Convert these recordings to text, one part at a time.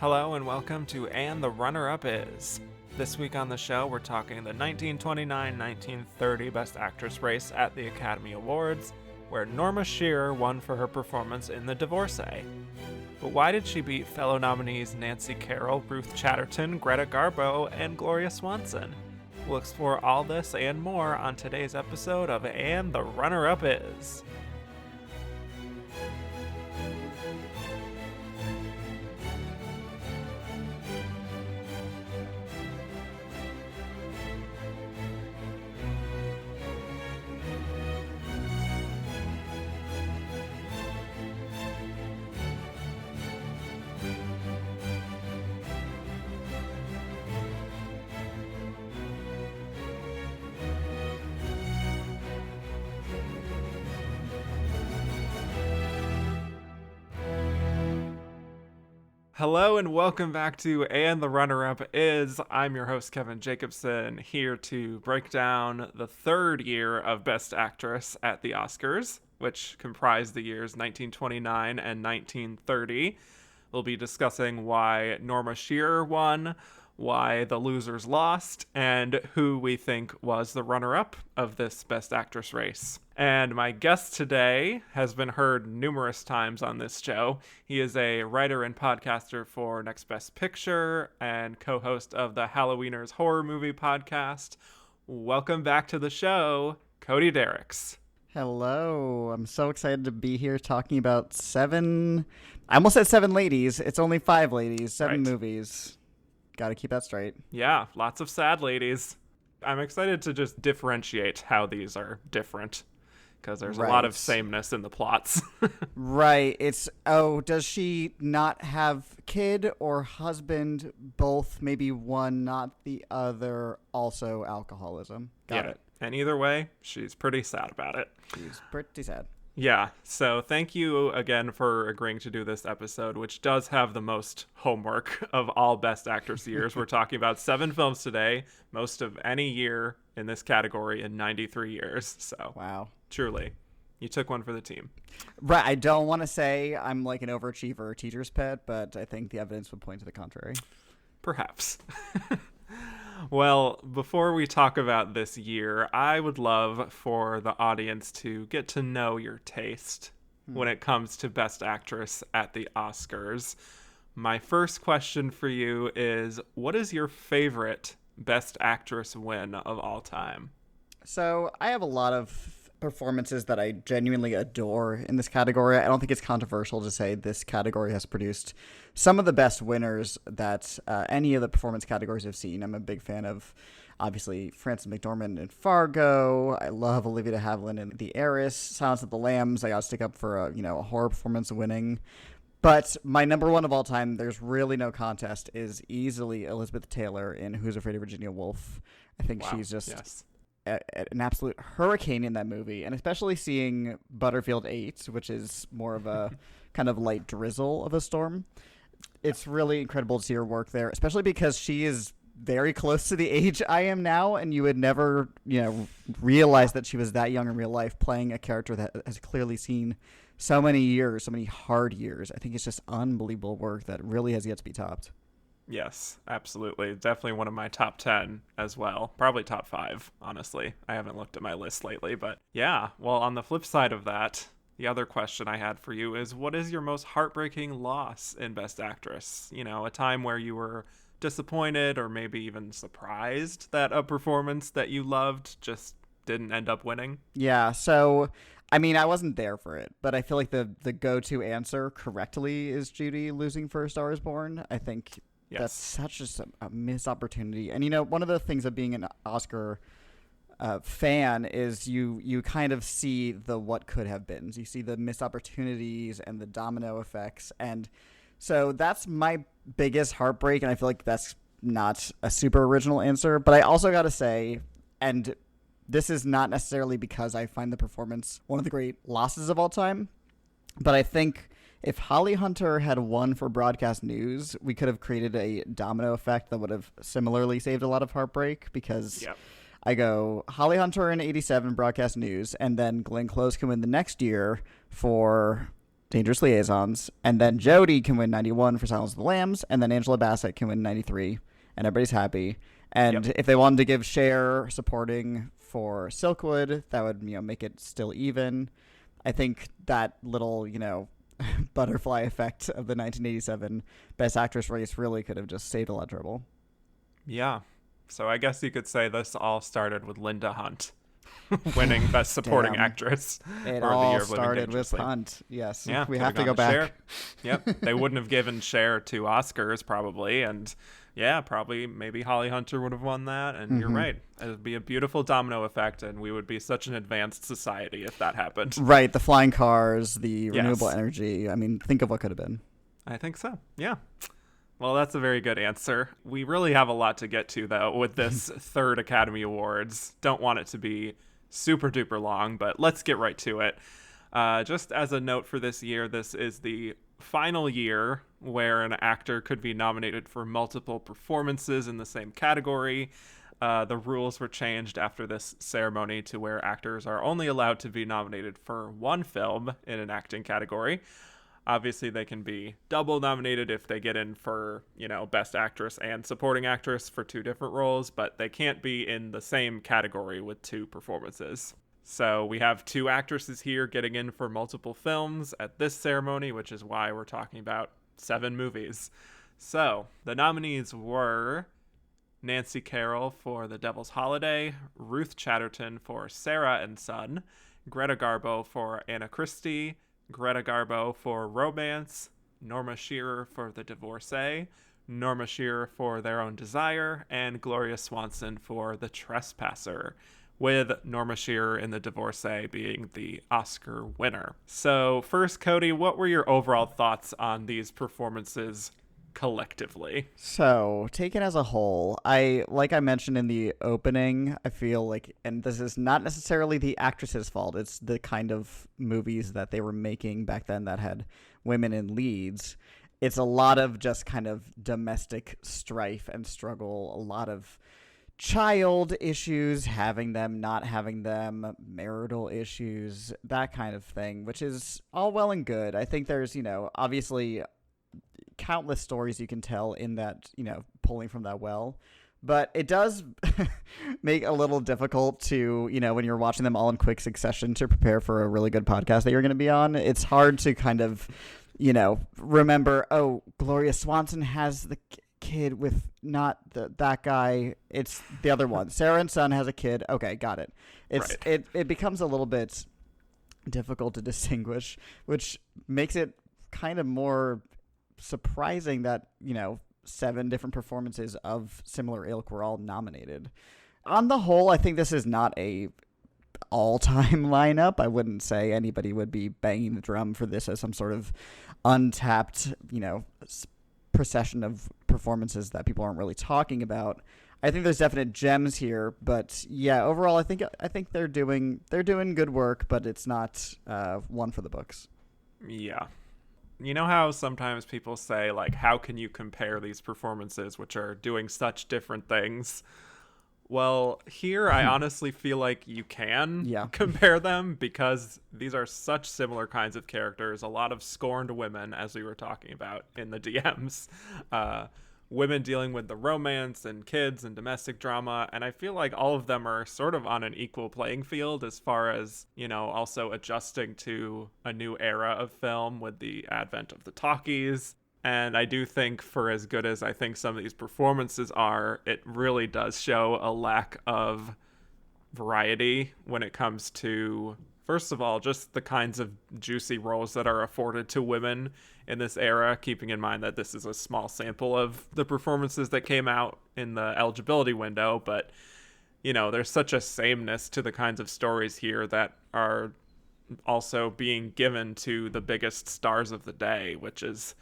Hello and welcome to And the Runner-Up Is. This week on the show, we're talking the 1929-1930 Best Actress race at the Academy Awards, where Norma Shearer won for her performance in The Divorcee. But why did she beat fellow nominees Nancy Carroll, Ruth Chatterton, Greta Garbo, and Gloria Swanson? We'll explore all this and more on today's episode of And the Runner-Up Is. Hello and welcome back to And the Runner-Up Is. I'm your host, Kevin Jacobson, here to break down the third year of Best Actress at the Oscars, which comprised the years 1929 and 1930. We'll be discussing why Norma Shearer won, why the losers lost, and who we think was the runner-up of this Best Actress race. And my guest today has been heard numerous times on this show. He is a writer and podcaster for Next Best Picture and co-host of the Halloweeners horror movie podcast. Welcome back to the show, Cody Dericks. Hello. I'm so excited to be here talking about I almost said seven ladies. It's only five ladies, seven movies. Got to keep that straight. Yeah, lots of sad ladies. I'm excited to just differentiate how these are different, because there's a lot of sameness in the plots. Right. It's, does she not have kid or husband? Both, maybe one, not the other. Also alcoholism. Got it. And either way, she's pretty sad about it. She's pretty sad. Yeah, so thank you again for agreeing to do this episode, which does have the most homework of all Best Actress years. We're talking about 7 films today, most of any year in this category in 93 years. So, wow. Truly, you took one for the team. Right, I don't want to say I'm like an overachiever or teacher's pet, but I think the evidence would point to the contrary. Perhaps. Well, before we talk about this year, I would love for the audience to get to know your taste when it comes to Best Actress at the Oscars. My first question for you is, what is your favorite Best Actress win of all time? So I have a lot of performances that I genuinely adore in this category. I don't think it's controversial to say this category has produced some of the best winners that any of the performance categories I've seen. I'm a big fan of, obviously, Frances McDormand in Fargo. I love Olivia de Havilland in The Heiress. Silence of the Lambs, I got to stick up for a horror performance winning. But my number one of all time, there's really no contest, is easily Elizabeth Taylor in Who's Afraid of Virginia Woolf. I think she's just an absolute hurricane in that movie, and especially seeing Butterfield 8, which is more of a kind of light drizzle of a storm. It's really incredible to see her work there, especially because she is very close to the age I am now, and you would never, realize that she was that young in real life, playing a character that has clearly seen so many years, so many hard years. I think it's just unbelievable work that really has yet to be topped. Yes, absolutely. Definitely one of my top 10 as well. Probably top 5, honestly. I haven't looked at my list lately, but yeah. Well, on the flip side of that, the other question I had for you is, what is your most heartbreaking loss in Best Actress? A time where you were disappointed or maybe even surprised that a performance that you loved just didn't end up winning? Yeah, so I wasn't there for it, but I feel like the go-to answer correctly is Judy losing for A Star Is Born. I think that's such a missed opportunity. And, one of the things of being an Oscar fan is you kind of see the what could have been. You see the missed opportunities and the domino effects. And so that's my biggest heartbreak. And I feel like that's not a super original answer. But I also got to say, and this is not necessarily because I find the performance one of the great losses of all time, but I think if Holly Hunter had won for broadcast news, we could have created a domino effect that would have similarly saved a lot of heartbreak, because I go Holly Hunter in 87 broadcast news, and then Glenn Close can win the next year for Dangerous Liaisons, and then Jodie can win 91 for Silence of the Lambs, and then Angela Bassett can win 93, and everybody's happy. And if they wanted to give Cher supporting for Silkwood, that would, make it still even. I think that little, butterfly effect of the 1987 Best Actress race really could have just saved a lot of trouble. Yeah. So I guess you could say this all started with Linda Hunt winning Best Supporting Actress. It for all the year of started with Hunt. Yes. Yeah, we have to go back. Cher. Yep. They wouldn't have given Cher 2 Oscars probably, and maybe Holly Hunter would have won that. And you're right. It would be a beautiful domino effect, and we would be such an advanced society if that happened. Right. The flying cars, the renewable energy. I mean, think of what could have been. I think so. Yeah. Well, that's a very good answer. We really have a lot to get to, though, with this third Academy Awards. Don't want it to be super duper long, but let's get right to it. Just as a note for this year, this is the final year where an actor could be nominated for multiple performances in the same category. The rules were changed after this ceremony to where actors are only allowed to be nominated for one film in an acting category. Obviously, they can be double nominated if they get in for, Best Actress and Supporting Actress for 2 different roles, but they can't be in the same category with 2 performances. So we have 2 actresses here getting in for multiple films at this ceremony, which is why we're talking about 7 movies. So the nominees were Nancy Carroll for The Devil's Holiday, Ruth Chatterton for Sarah and Son, Greta Garbo for Anna Christie, Greta Garbo for Romance, Norma Shearer for The Divorcee, Norma Shearer for Their Own Desire, and Gloria Swanson for The Trespasser, with Norma Shearer in The Divorcee being the Oscar winner. So first, Cody, what were your overall thoughts on these performances collectively? So, taken as a whole, like I mentioned in the opening, I feel like, and this is not necessarily the actress's fault, it's the kind of movies that they were making back then that had women in leads. It's a lot of just kind of domestic strife and struggle, a lot of child issues, having them, not having them, marital issues, that kind of thing, which is all well and good. I think there's, obviously countless stories you can tell in that, pulling from that well. But it does make it a little difficult to, when you're watching them all in quick succession to prepare for a really good podcast that you're going to be on. It's hard to kind of, remember, oh, Gloria Swanson has the kid with not that guy. It's the other one. Sarah and Son has a kid. Okay, got it. It becomes a little bit difficult to distinguish, which makes it kind of more surprising that 7 different performances of similar ilk were all nominated. On the whole, I think this is not a all-time lineup. I wouldn't say anybody would be banging the drum for this as some sort of untapped procession of performances that people aren't really talking about. I think there's definite gems here, but yeah, overall I think they're doing good work, but it's not one for the books. Yeah. You know how sometimes people say, like, how can you compare these performances which are doing such different things? Well, here I honestly feel like you can compare them because these are such similar kinds of characters. A lot of scorned women, as we were talking about in the DMs. Women dealing with the romance and kids and domestic drama. And I feel like all of them are sort of on an equal playing field as far as, also adjusting to a new era of film with the advent of the talkies. And I do think for as good as I think some of these performances are, it really does show a lack of variety when it comes to, first of all, just the kinds of juicy roles that are afforded to women in this era, keeping in mind that this is a small sample of the performances that came out in the eligibility window. But, there's such a sameness to the kinds of stories here that are also being given to the biggest stars of the day, which is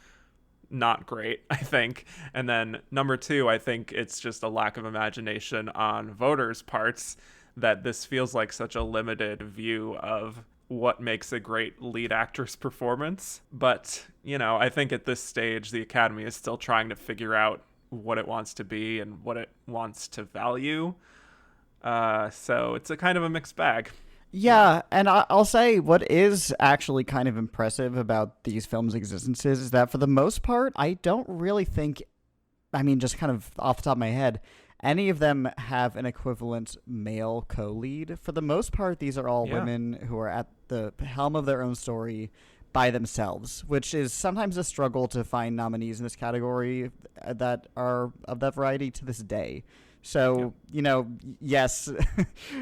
not great, I think. And then number 2, I think it's just a lack of imagination on voters' parts that this feels like such a limited view of what makes a great lead actress performance. But, I think at this stage, the Academy is still trying to figure out what it wants to be and what it wants to value. So it's a kind of a mixed bag. Yeah, and I'll say what is actually kind of impressive about these films' existences is that for the most part, I don't really think, I mean, just kind of off the top of my head, any of them have an equivalent male co-lead. For the most part, these are all Yeah. women who are at the helm of their own story by themselves, which is sometimes a struggle to find nominees in this category that are of that variety to this day. Yeah. So, yes,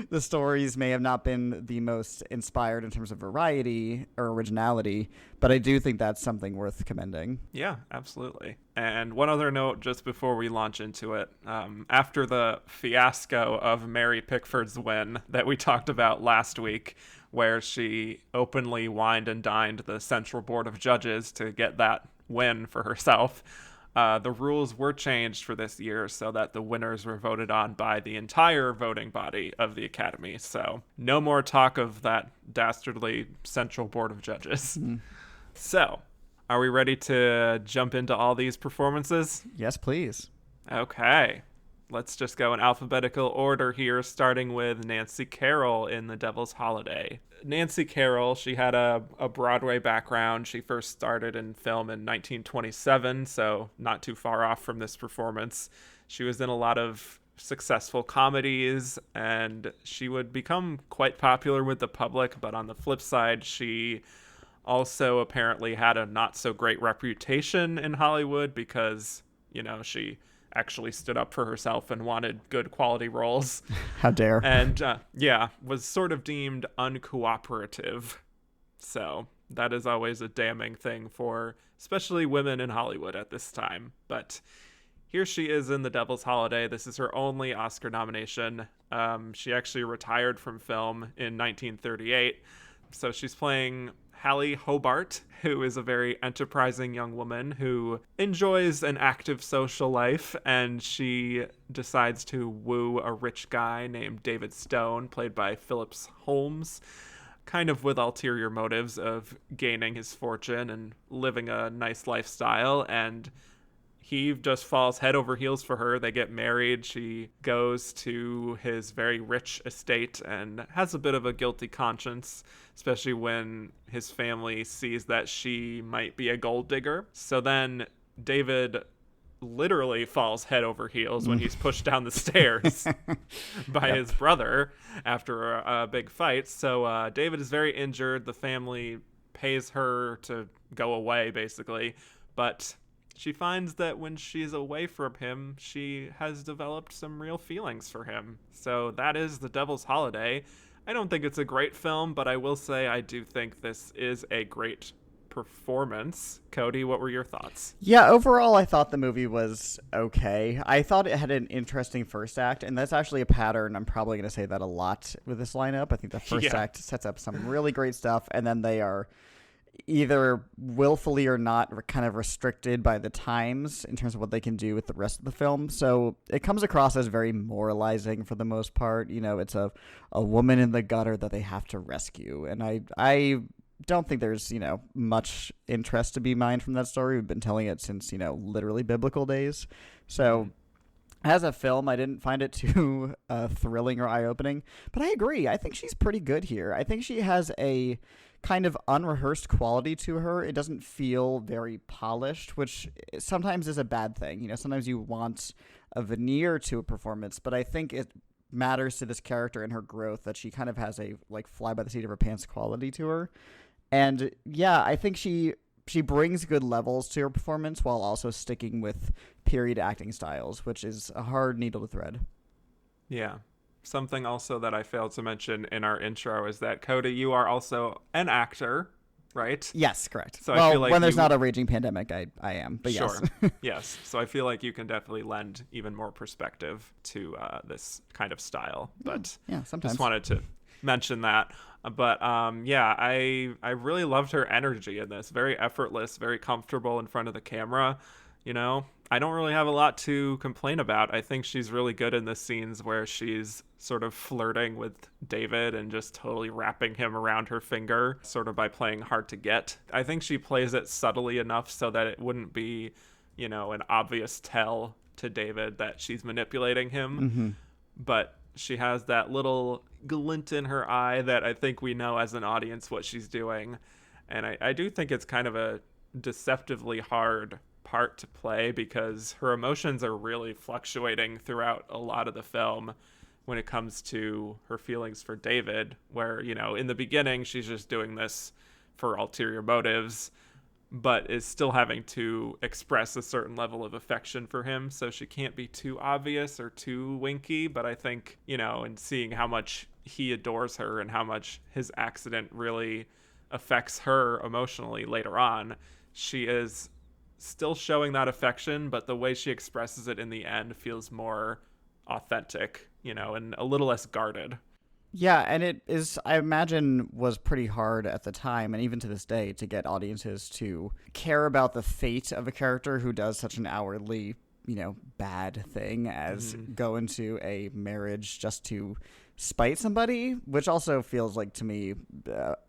the stories may have not been the most inspired in terms of variety or originality, but I do think that's something worth commending. Yeah, absolutely. And one other note just before we launch into it. After the fiasco of Mary Pickford's win that we talked about last week, where she openly wined and dined the Central Board of Judges to get that win for herself, the rules were changed for this year so that the winners were voted on by the entire voting body of the Academy. So no more talk of that dastardly Central Board of Judges. So, are we ready to jump into all these performances? Yes, please. Okay. Let's just go in alphabetical order here, starting with Nancy Carroll in The Devil's Holiday. Nancy Carroll, she had a Broadway background. She first started in film in 1927, so not too far off from this performance. She was in a lot of successful comedies, and she would become quite popular with the public, but on the flip side, she also apparently had a not so great reputation in Hollywood because, she actually stood up for herself and wanted good quality roles. How dare. And was sort of deemed uncooperative. So that is always a damning thing for especially women in Hollywood at this time. But here she is in The Devil's Holiday. This is her only Oscar nomination. She actually retired from film in 1938. So she's playing Hallie Hobart, who is a very enterprising young woman who enjoys an active social life, and she decides to woo a rich guy named David Stone, played by Phillips Holmes, kind of with ulterior motives of gaining his fortune and living a nice lifestyle. And he just falls head over heels for her. They get married. She goes to his very rich estate and has a bit of a guilty conscience, especially when his family sees that she might be a gold digger. So then David literally falls head over heels when he's pushed down the stairs by his brother after a big fight. So David is very injured. The family pays her to go away, basically. But she finds that when she's away from him, she has developed some real feelings for him. So that is The Devil's Holiday. I don't think it's a great film, but I will say I do think this is a great performance. Cody, what were your thoughts? Yeah, overall, I thought the movie was okay. I thought it had an interesting first act, and that's actually a pattern. I'm probably going to say that a lot with this lineup. I think the first act sets up some really great stuff, and then they are either willfully or not kind of restricted by the times in terms of what they can do with the rest of the film. So it comes across as very moralizing for the most part. It's a woman in the gutter that they have to rescue. And I don't think there's, much interest to be mined from that story. We've been telling it since, literally biblical days. So as a film, I didn't find it too thrilling or eye-opening. But I agree. I think she's pretty good here. I think she has a kind of unrehearsed quality to her. It doesn't feel very polished, which sometimes is a bad thing. Sometimes you want a veneer to a performance, but I think it matters to this character and her growth that she kind of has a fly by the seat of her pants quality to her. And yeah, I think she brings good levels to her performance while also sticking with period acting styles, which is a hard needle to thread. Yeah. Something also that I failed to mention in our intro is that, Cody, you are also an actor, right? Yes, correct. So well, I feel like when there's not a raging pandemic, I am, but sure. Yes. Yes. So I feel like you can definitely lend even more perspective to this kind of style. But yeah, sometimes. Just wanted to mention that. But I really loved her energy in this. Very effortless, very comfortable in front of the camera. I don't really have a lot to complain about. I think she's really good in the scenes where she's sort of flirting with David and just totally wrapping him around her finger, sort of by playing hard to get. I think she plays it subtly enough so that it wouldn't be, an obvious tell to David that she's manipulating him. Mm-hmm. But she has that little glint in her eye that I think we know as an audience what she's doing. And I do think it's kind of a deceptively hard part to play because her emotions are really fluctuating throughout a lot of the film when it comes to her feelings for David, where, you know, in the beginning, she's just doing this for ulterior motives, but is still having to express a certain level of affection for him. So she can't be too obvious or too winky. But I think, you know, and seeing how much he adores her and how much his accident really affects her emotionally later on, she is still showing that affection, but the way she expresses it in the end feels more authentic, you know, and a little less guarded. Yeah, and it is, I imagine, was pretty hard at the time, and even to this day, to get audiences to care about the fate of a character who does such an outwardly, you know, bad thing as go into a marriage just to spite somebody, which also feels like to me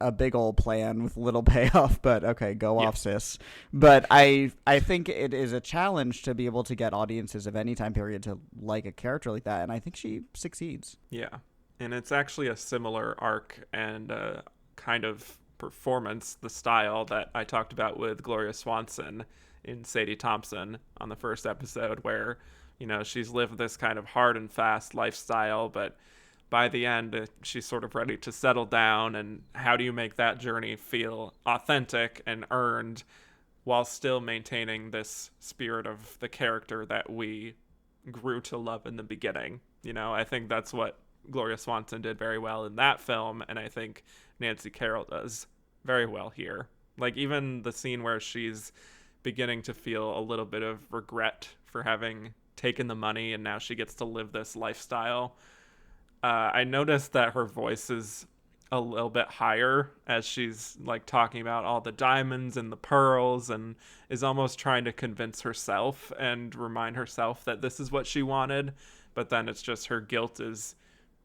a big old plan with little payoff, but okay, go off, sis. But I think it is a challenge to be able to get audiences of any time period to like a character like that, and I think she succeeds. Yeah. And it's actually a similar arc and kind of performance, the style that I talked about with Gloria Swanson in Sadie Thompson on the first episode, where, you know, she's lived this kind of hard and fast lifestyle, but by the end, she's sort of ready to settle down. And how do you make that journey feel authentic and earned while still maintaining this spirit of the character that we grew to love in the beginning? You know, I think that's what Gloria Swanson did very well in that film, and I think Nancy Carroll does very well here. Like, even the scene where she's beginning to feel a little bit of regret for having taken the money and now she gets to live this lifestyle. I noticed that her voice is a little bit higher as she's like talking about all the diamonds and the pearls, and is almost trying to convince herself and remind herself that this is what she wanted. But then it's just her guilt is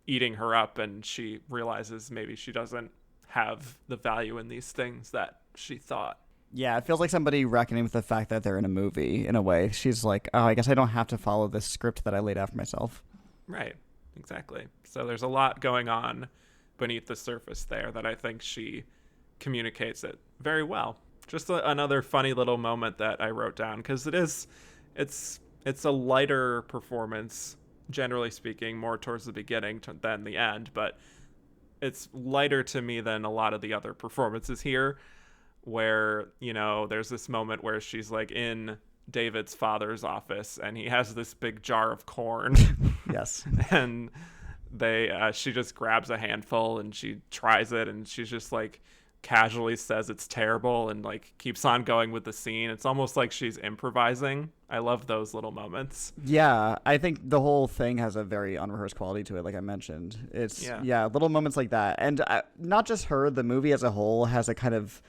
eating her up, and she realizes maybe she doesn't have the value in these things that she thought. Yeah, it feels like somebody reckoning with the fact that they're in a movie in a way. She's like, oh, I guess I don't have to follow this script that I laid out for myself. Right, exactly. So there's a lot going on beneath the surface there that I think she communicates it very well. Just another funny little moment that I wrote down, because it's a lighter performance, generally speaking, more towards the beginning than the end, but it's lighter to me than a lot of the other performances here, where, you know, there's this moment where she's like in David's father's office and he has this big jar of corn. Yes. And she just grabs a handful and she tries it, and she's just like casually says it's terrible and like keeps on going with the scene. It's almost like she's improvising. I love those little moments. Yeah, I think the whole thing has a very unrehearsed quality to it, like I mentioned. It's, little moments like that. And not just her, the movie as a whole has a kind of,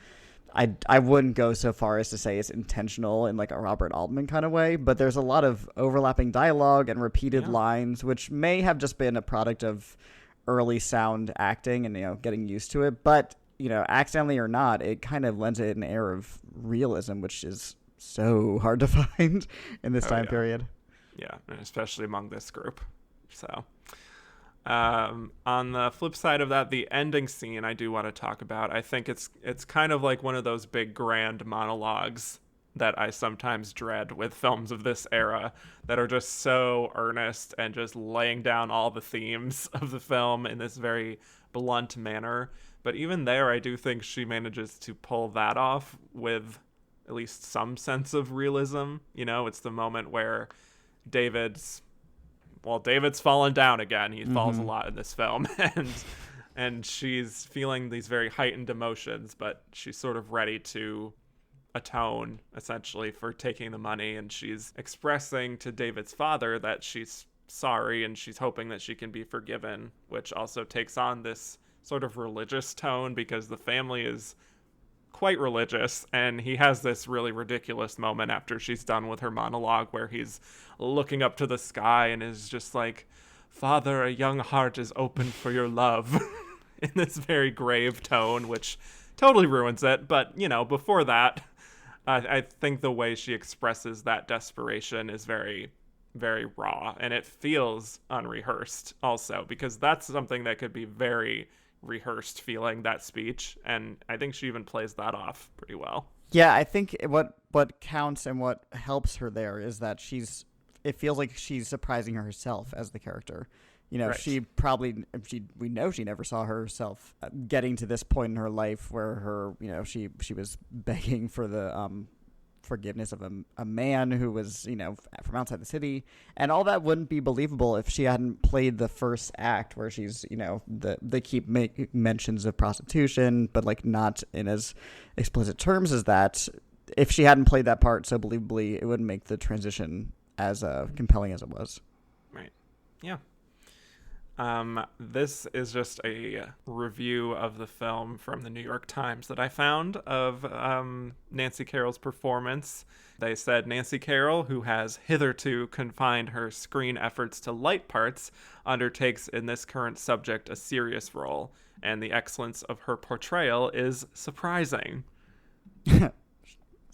I wouldn't go so far as to say it's intentional in like a Robert Altman kind of way, but there's a lot of overlapping dialogue and repeated lines, which may have just been a product of early sound acting and, you know, getting used to it. But, you know, accidentally or not, it kind of lends it an air of realism, which is so hard to find in this time period. Yeah, and especially among this group. So on the flip side of that, the ending scene I do want to talk about. I think it's kind of like one of those big grand monologues that I sometimes dread with films of this era that are just so earnest and just laying down all the themes of the film in this very blunt manner. But even there, I do think she manages to pull that off with at least some sense of realism. You know, it's the moment where David's fallen down again. He falls a lot in this film, and she's feeling these very heightened emotions, but she's sort of ready to atone essentially for taking the money, and she's expressing to David's father that she's sorry and she's hoping that she can be forgiven, which also takes on this sort of religious tone because the family is quite religious, and he has this really ridiculous moment after she's done with her monologue where he's looking up to the sky and is just like, "Father, a young heart is open for your love," in this very grave tone, which totally ruins it. But, you know, before that, I think the way she expresses that desperation is very very raw, and it feels unrehearsed also, because that's something that could be very rehearsed, feeling that speech, and I think she even plays that off pretty well. Yeah, I think what counts and what helps her there is that it feels like she's surprising herself as the character. Right. We know she never saw herself getting to this point in her life where she was begging for the forgiveness of a man who was, from outside the city, and all that wouldn't be believable if she hadn't played the first act where she's, they keep making mentions of prostitution, but like not in as explicit terms as that. If she hadn't played that part so believably, it wouldn't make the transition as compelling as it was. Right. Yeah. This is just a review of the film from the New York Times that I found of Nancy Carroll's performance. They said Nancy Carroll, who has hitherto confined her screen efforts to light parts, undertakes in this current subject a serious role, and the excellence of her portrayal is surprising.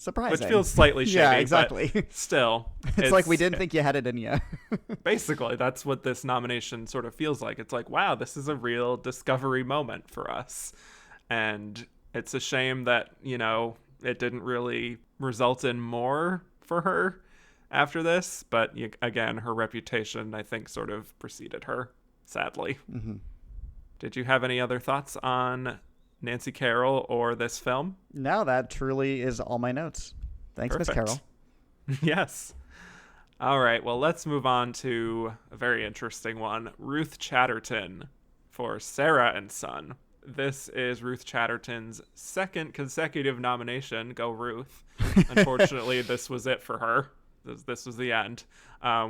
Surprising. Which feels slightly shady. Yeah, exactly. But still. It's like we didn't think you had it in you. Basically, that's what this nomination sort of feels like. It's like, wow, this is a real discovery moment for us. And it's a shame that, it didn't really result in more for her after this. But again, her reputation, I think, sort of preceded her, sadly. Mm-hmm. Did you have any other thoughts on Nancy Carroll or this film? No, that truly is all my notes. Thanks, Miss Carroll. Yes. All right, well, let's move on to a very interesting one. Ruth Chatterton for Sarah and Son. This is Ruth Chatterton's second consecutive nomination. Go Ruth. Unfortunately, this was it for her. This was the end.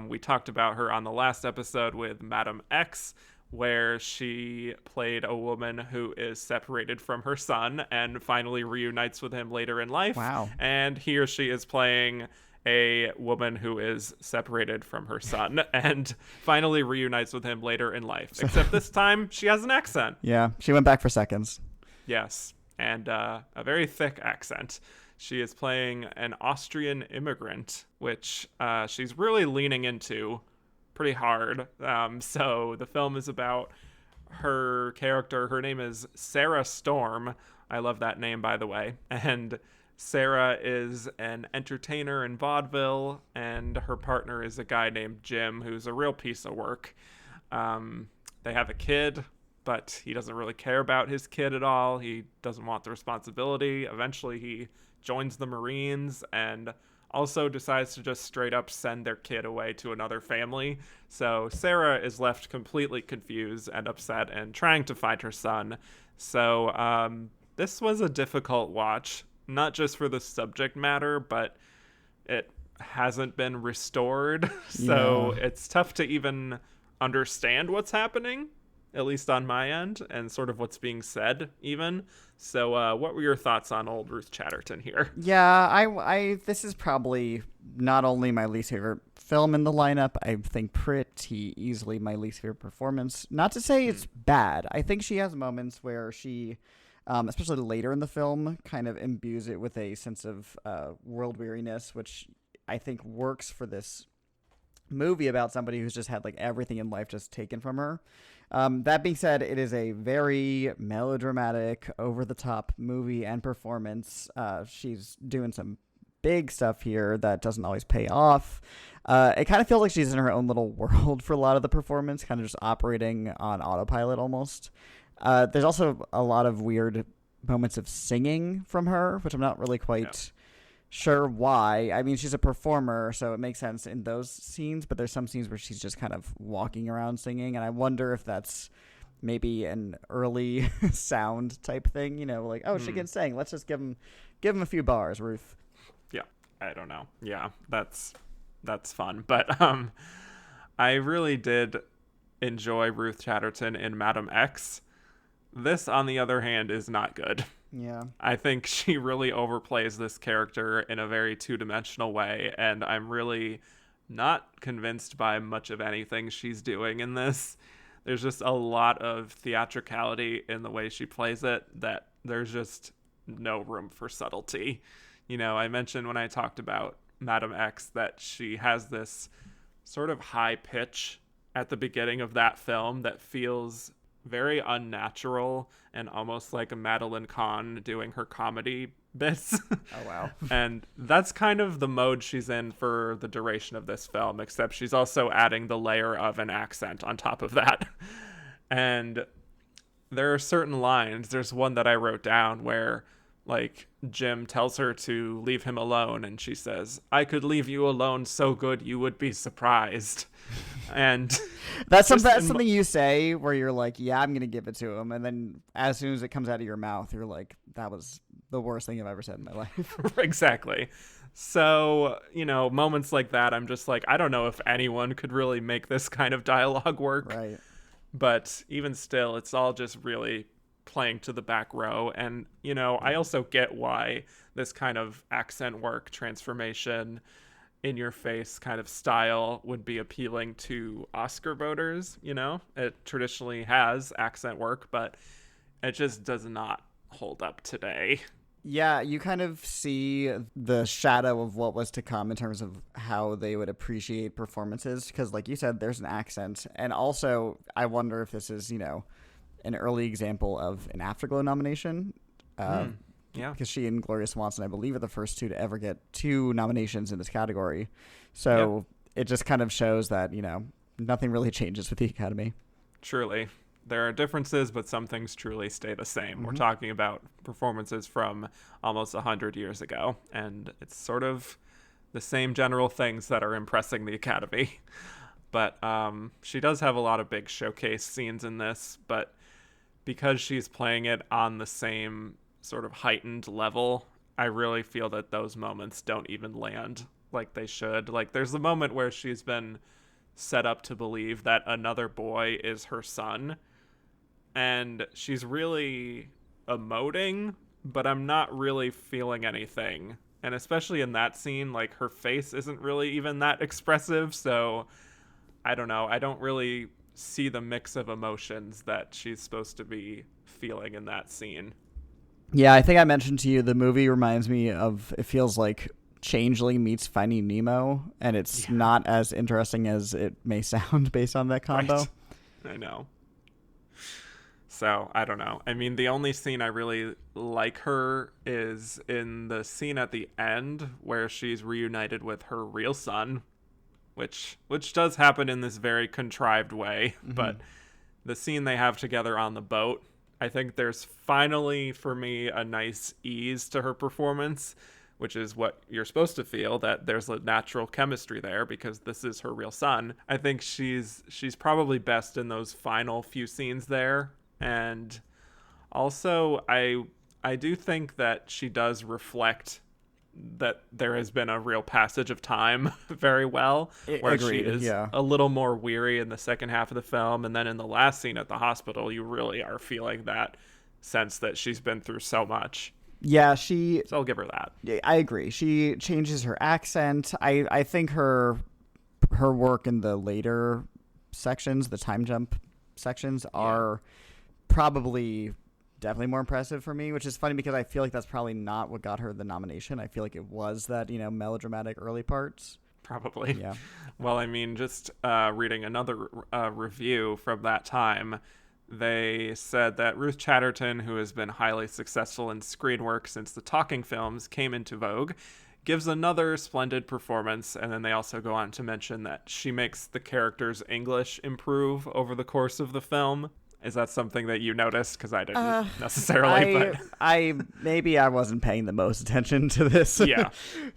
We talked about her on the last episode with Madam X, where she played a woman who is separated from her son and finally reunites with him later in life. Wow. And here she is playing a woman who is separated from her son and finally reunites with him later in life. Except this time, she has an accent. Yeah, she went back for seconds. Yes, and a very thick accent. She is playing an Austrian immigrant, which she's really leaning into pretty hard. So the film is about her character. Her name is Sarah Storm. I love that name, by the way. And Sarah is an entertainer in vaudeville, and her partner is a guy named Jim, who's a real piece of work. They have a kid, but he doesn't really care about his kid at all. He doesn't want the responsibility. Eventually, he joins the Marines and also decides to just straight up send their kid away to another family. So Sarah is left completely confused and upset and trying to find her son. So this was a difficult watch, not just for the subject matter, but it hasn't been restored. So it's tough to even understand what's happening, at least on my end, and sort of what's being said even. So what were your thoughts on old Ruth Chatterton here? Yeah, I this is probably not only my least favorite film in the lineup, I think pretty easily my least favorite performance. Not to say it's bad. I think she has moments where she, especially later in the film, kind of imbues it with a sense of world weariness, which I think works for this movie about somebody who's just had like everything in life just taken from her. That being said, it is a very melodramatic, over-the-top movie and performance. She's doing some big stuff here that doesn't always pay off. It kind of feels like she's in her own little world for a lot of the performance, kind of just operating on autopilot almost. There's also a lot of weird moments of singing from her, which I'm not really quite sure why. I mean, she's a performer, so it makes sense in those scenes, but there's some scenes where she's just kind of walking around singing, and I wonder if that's maybe an early sound type thing, like, oh, she can sing. Let's just give him a few bars, Ruth. Yeah, I don't know. Yeah, that's fun. But I really did enjoy Ruth Chatterton in Madam X. This, on the other hand, is not good. Yeah. I think she really overplays this character in a very two-dimensional way, and I'm really not convinced by much of anything she's doing in this. There's just a lot of theatricality in the way she plays it that there's just no room for subtlety. I mentioned when I talked about Madam X that she has this sort of high pitch at the beginning of that film that feels very unnatural and almost like a Madeline Kahn doing her comedy bits. Oh, wow. And that's kind of the mode she's in for the duration of this film, except she's also adding the layer of an accent on top of that. And there are certain lines. There's one that I wrote down where, like, Jim tells her to leave him alone, and she says, "I could leave you alone so good you would be surprised." And that's something you say where you're like, yeah, I'm going to give it to him. And then as soon as it comes out of your mouth, you're like, that was the worst thing I've ever said in my life. Exactly. So, moments like that, I'm just like, I don't know if anyone could really make this kind of dialogue work. Right. But even still, it's all just really playing to the back row. And, I also get why this kind of accent work, transformation, in your face kind of style would be appealing to Oscar voters. It traditionally has accent work, but it just does not hold up today. Yeah, you kind of see the shadow of what was to come in terms of how they would appreciate performances, because like you said, there's an accent. And also, I wonder if this is, an early example of an Afterglow nomination. Yeah. Because she and Gloria Swanson, I believe, are the first two to ever get 2 nominations in this category. So It just kind of shows that, nothing really changes with the Academy. Truly. There are differences, but some things truly stay the same. We're talking about performances from almost 100 years ago, and it's sort of the same general things that are impressing the Academy. But she does have a lot of big showcase scenes in this, but because she's playing it on the same sort of heightened level, I really feel that those moments don't even land like they should. Like, there's a moment where she's been set up to believe that another boy is her son, and she's really emoting, but I'm not really feeling anything. And especially in that scene, like, her face isn't really even that expressive, so I don't know. I don't really see the mix of emotions that she's supposed to be feeling in that scene. Yeah, I think I mentioned to you, the movie reminds me of, it feels like Changeling meets Finding Nemo, and it's not as interesting as it may sound based on that combo. Right. I know. So, I don't know. I mean, the only scene I really like her is in the scene at the end where she's reunited with her real son, which does happen in this very contrived way. But the scene they have together on the boat, I think there's finally, for me, a nice ease to her performance, which is what you're supposed to feel, that there's a natural chemistry there because this is her real son. I think she's probably best in those final few scenes there. And also, I do think that she does reflect that there has been a real passage of time very well, where Agreed, she is a little more weary in the second half of the film, and then in the last scene at the hospital, you really are feeling that sense that she's been through so much. Yeah, So I'll give her that. I agree. She changes her accent. I think her work in the later sections, the time jump sections, are probably definitely more impressive for me, which is funny because I feel like that's probably not what got her the nomination. I feel like it was that, melodramatic early parts. Probably. Yeah. Well, I mean, just reading another review from that time, they said that Ruth Chatterton, who has been highly successful in screen work since the talking films came into vogue, gives another splendid performance. And then they also go on to mention that she makes the character's English improve over the course of the film. Is that something that you noticed? Because I didn't necessarily. I maybe I wasn't paying the most attention to this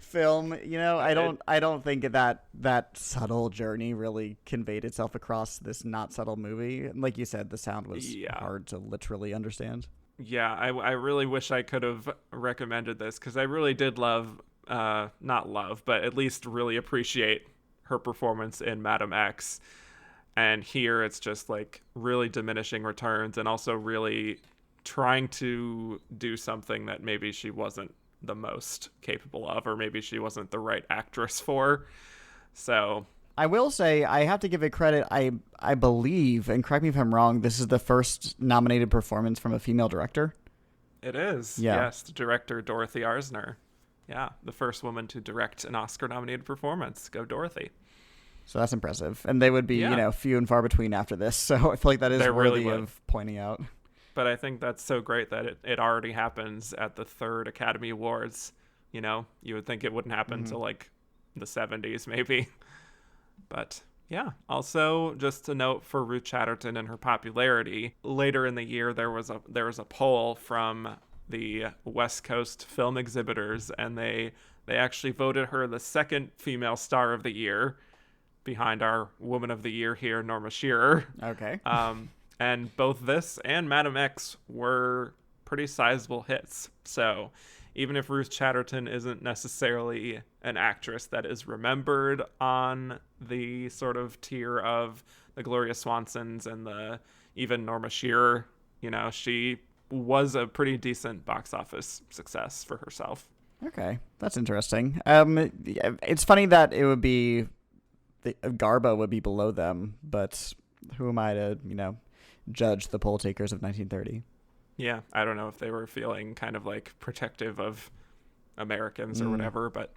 film. I don't think that subtle journey really conveyed itself across this not subtle movie. Like you said, the sound was hard to literally understand. Yeah, I really wish I could have recommended this because I really did not love, but at least really appreciate her performance in Madam X. And here it's just like really diminishing returns and also really trying to do something that maybe she wasn't the most capable of, or maybe she wasn't the right actress for. So I will say I have to give it credit. I believe, and correct me if I'm wrong, this is the first nominated performance from a female director. It is. Yeah. Yes, the director Dorothy Arzner. Yeah, the first woman to direct an Oscar-nominated performance. Go Dorothy. So that's impressive. And they would be, Yeah. few and far between after this. So I feel like that is They really worthy would. of pointing out. But I think that's so great that it already happens at the third Academy Awards. You would think it wouldn't happen until like the 70s maybe. But yeah, also just a note for Ruth Chatterton and her popularity. Later in the year there was a poll from the West Coast film exhibitors, and they actually voted her the second female star of the year behind our Woman of the Year here, Norma Shearer. Okay. And both this and Madam X were pretty sizable hits. So even if Ruth Chatterton isn't necessarily an actress that is remembered on the sort of tier of the Gloria Swansons and the even Norma Shearer, she was a pretty decent box office success for herself. Okay, that's interesting. It's funny that it would be Garbo would be below them, but who am I to, judge the poll takers of 1930? Yeah, I don't know if they were feeling kind of like protective of Americans or whatever, but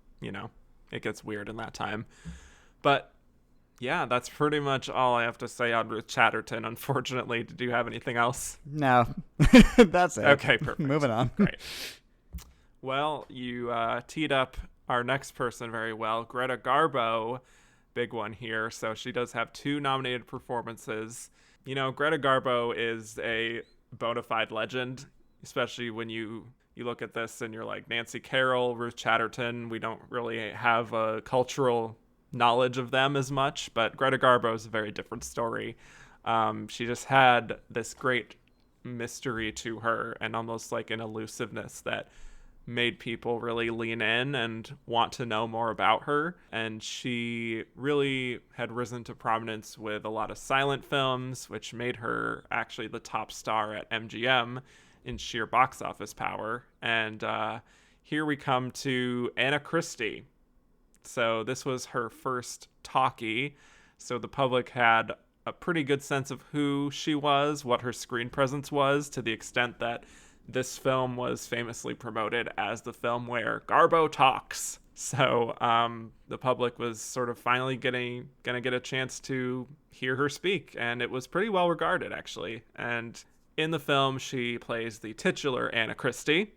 it gets weird in that time. But yeah, that's pretty much all I have to say on Ruth Chatterton. Unfortunately, did you have anything else? No, that's it. Okay, perfect. Moving on. Great. Well, you teed up our next person very well, Greta Garbo. Big one here. So she does have 2 nominated performances. Greta Garbo is a bona fide legend, especially when you look at this and you're like Nancy Carroll, Ruth Chatterton. We don't really have a cultural knowledge of them as much, but Greta Garbo is a very different story. She just had this great mystery to her and almost like an elusiveness that made people really lean in and want to know more about her. And she really had risen to prominence with a lot of silent films, which made her actually the top star at MGM in sheer box office power. And here we come to Anna Christie. So this was her first talkie. So the public had a pretty good sense of who she was, what her screen presence was, to the extent that this film was famously promoted as the film where Garbo talks. So the public was sort of finally gonna get a chance to hear her speak, and it was pretty well regarded, actually. And in the film, she plays the titular Anna Christie,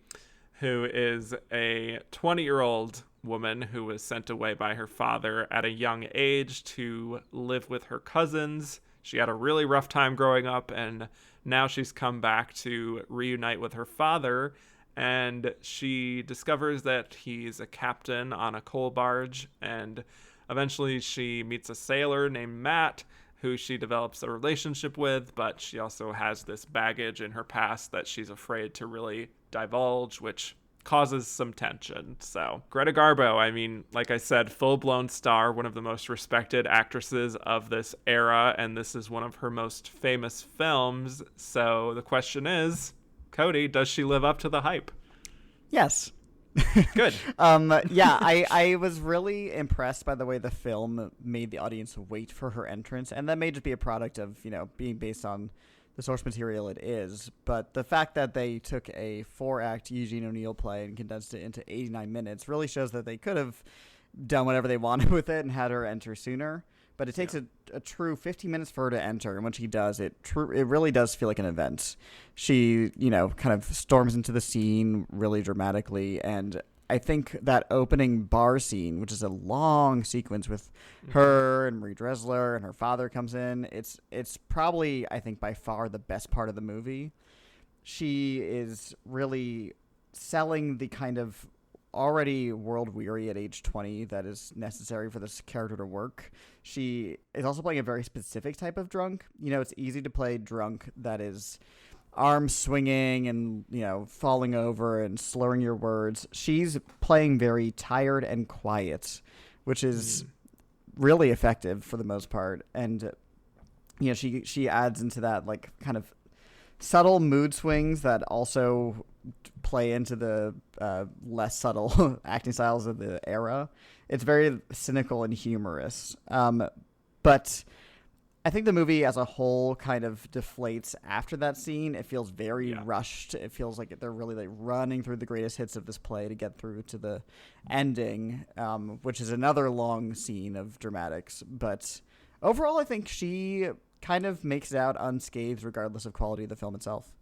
who is a 20-year-old woman who was sent away by her father at a young age to live with her cousins. She had a really rough time growing up, and now she's come back to reunite with her father, and she discovers that he's a captain on a coal barge, and eventually she meets a sailor named Matt, who she develops a relationship with, but she also has this baggage in her past that she's afraid to really divulge, which causes some tension. So Greta Garbo, I mean, like I said, full-blown star, one of the most respected actresses of this era, and this is one of her most famous films. So the question is, Cody, does she live up to the hype? Yes. Good. Yeah, I was really impressed by the way the film made the audience wait for her entrance, and that may just be a product of, being based on the source material it is, but the fact that they took a 4-act Eugene O'Neill play and condensed it into 89 minutes really shows that they could have done whatever they wanted with it and had her enter sooner. But it takes a true 15 minutes for her to enter, and when she does, it really does feel like an event. She, kind of storms into the scene really dramatically, and I think that opening bar scene, which is a long sequence with her and Marie Dressler and her father comes in, it's probably, I think, by far the best part of the movie. She is really selling the kind of already world weary at age 20 that is necessary for this character to work. She is also playing a very specific type of drunk. It's easy to play drunk that is arms swinging and, falling over and slurring your words. She's playing very tired and quiet, which is really effective for the most part. And, she adds into that, like, kind of subtle mood swings that also play into the less subtle acting styles of the era. It's very cynical and humorous. But I think the movie as a whole kind of deflates after that scene. It feels very Yeah. rushed. It feels like they're really like running through the greatest hits of this play to get through to the ending, which is another long scene of dramatics. But overall, I think she kind of makes it out unscathed regardless of quality of the film itself.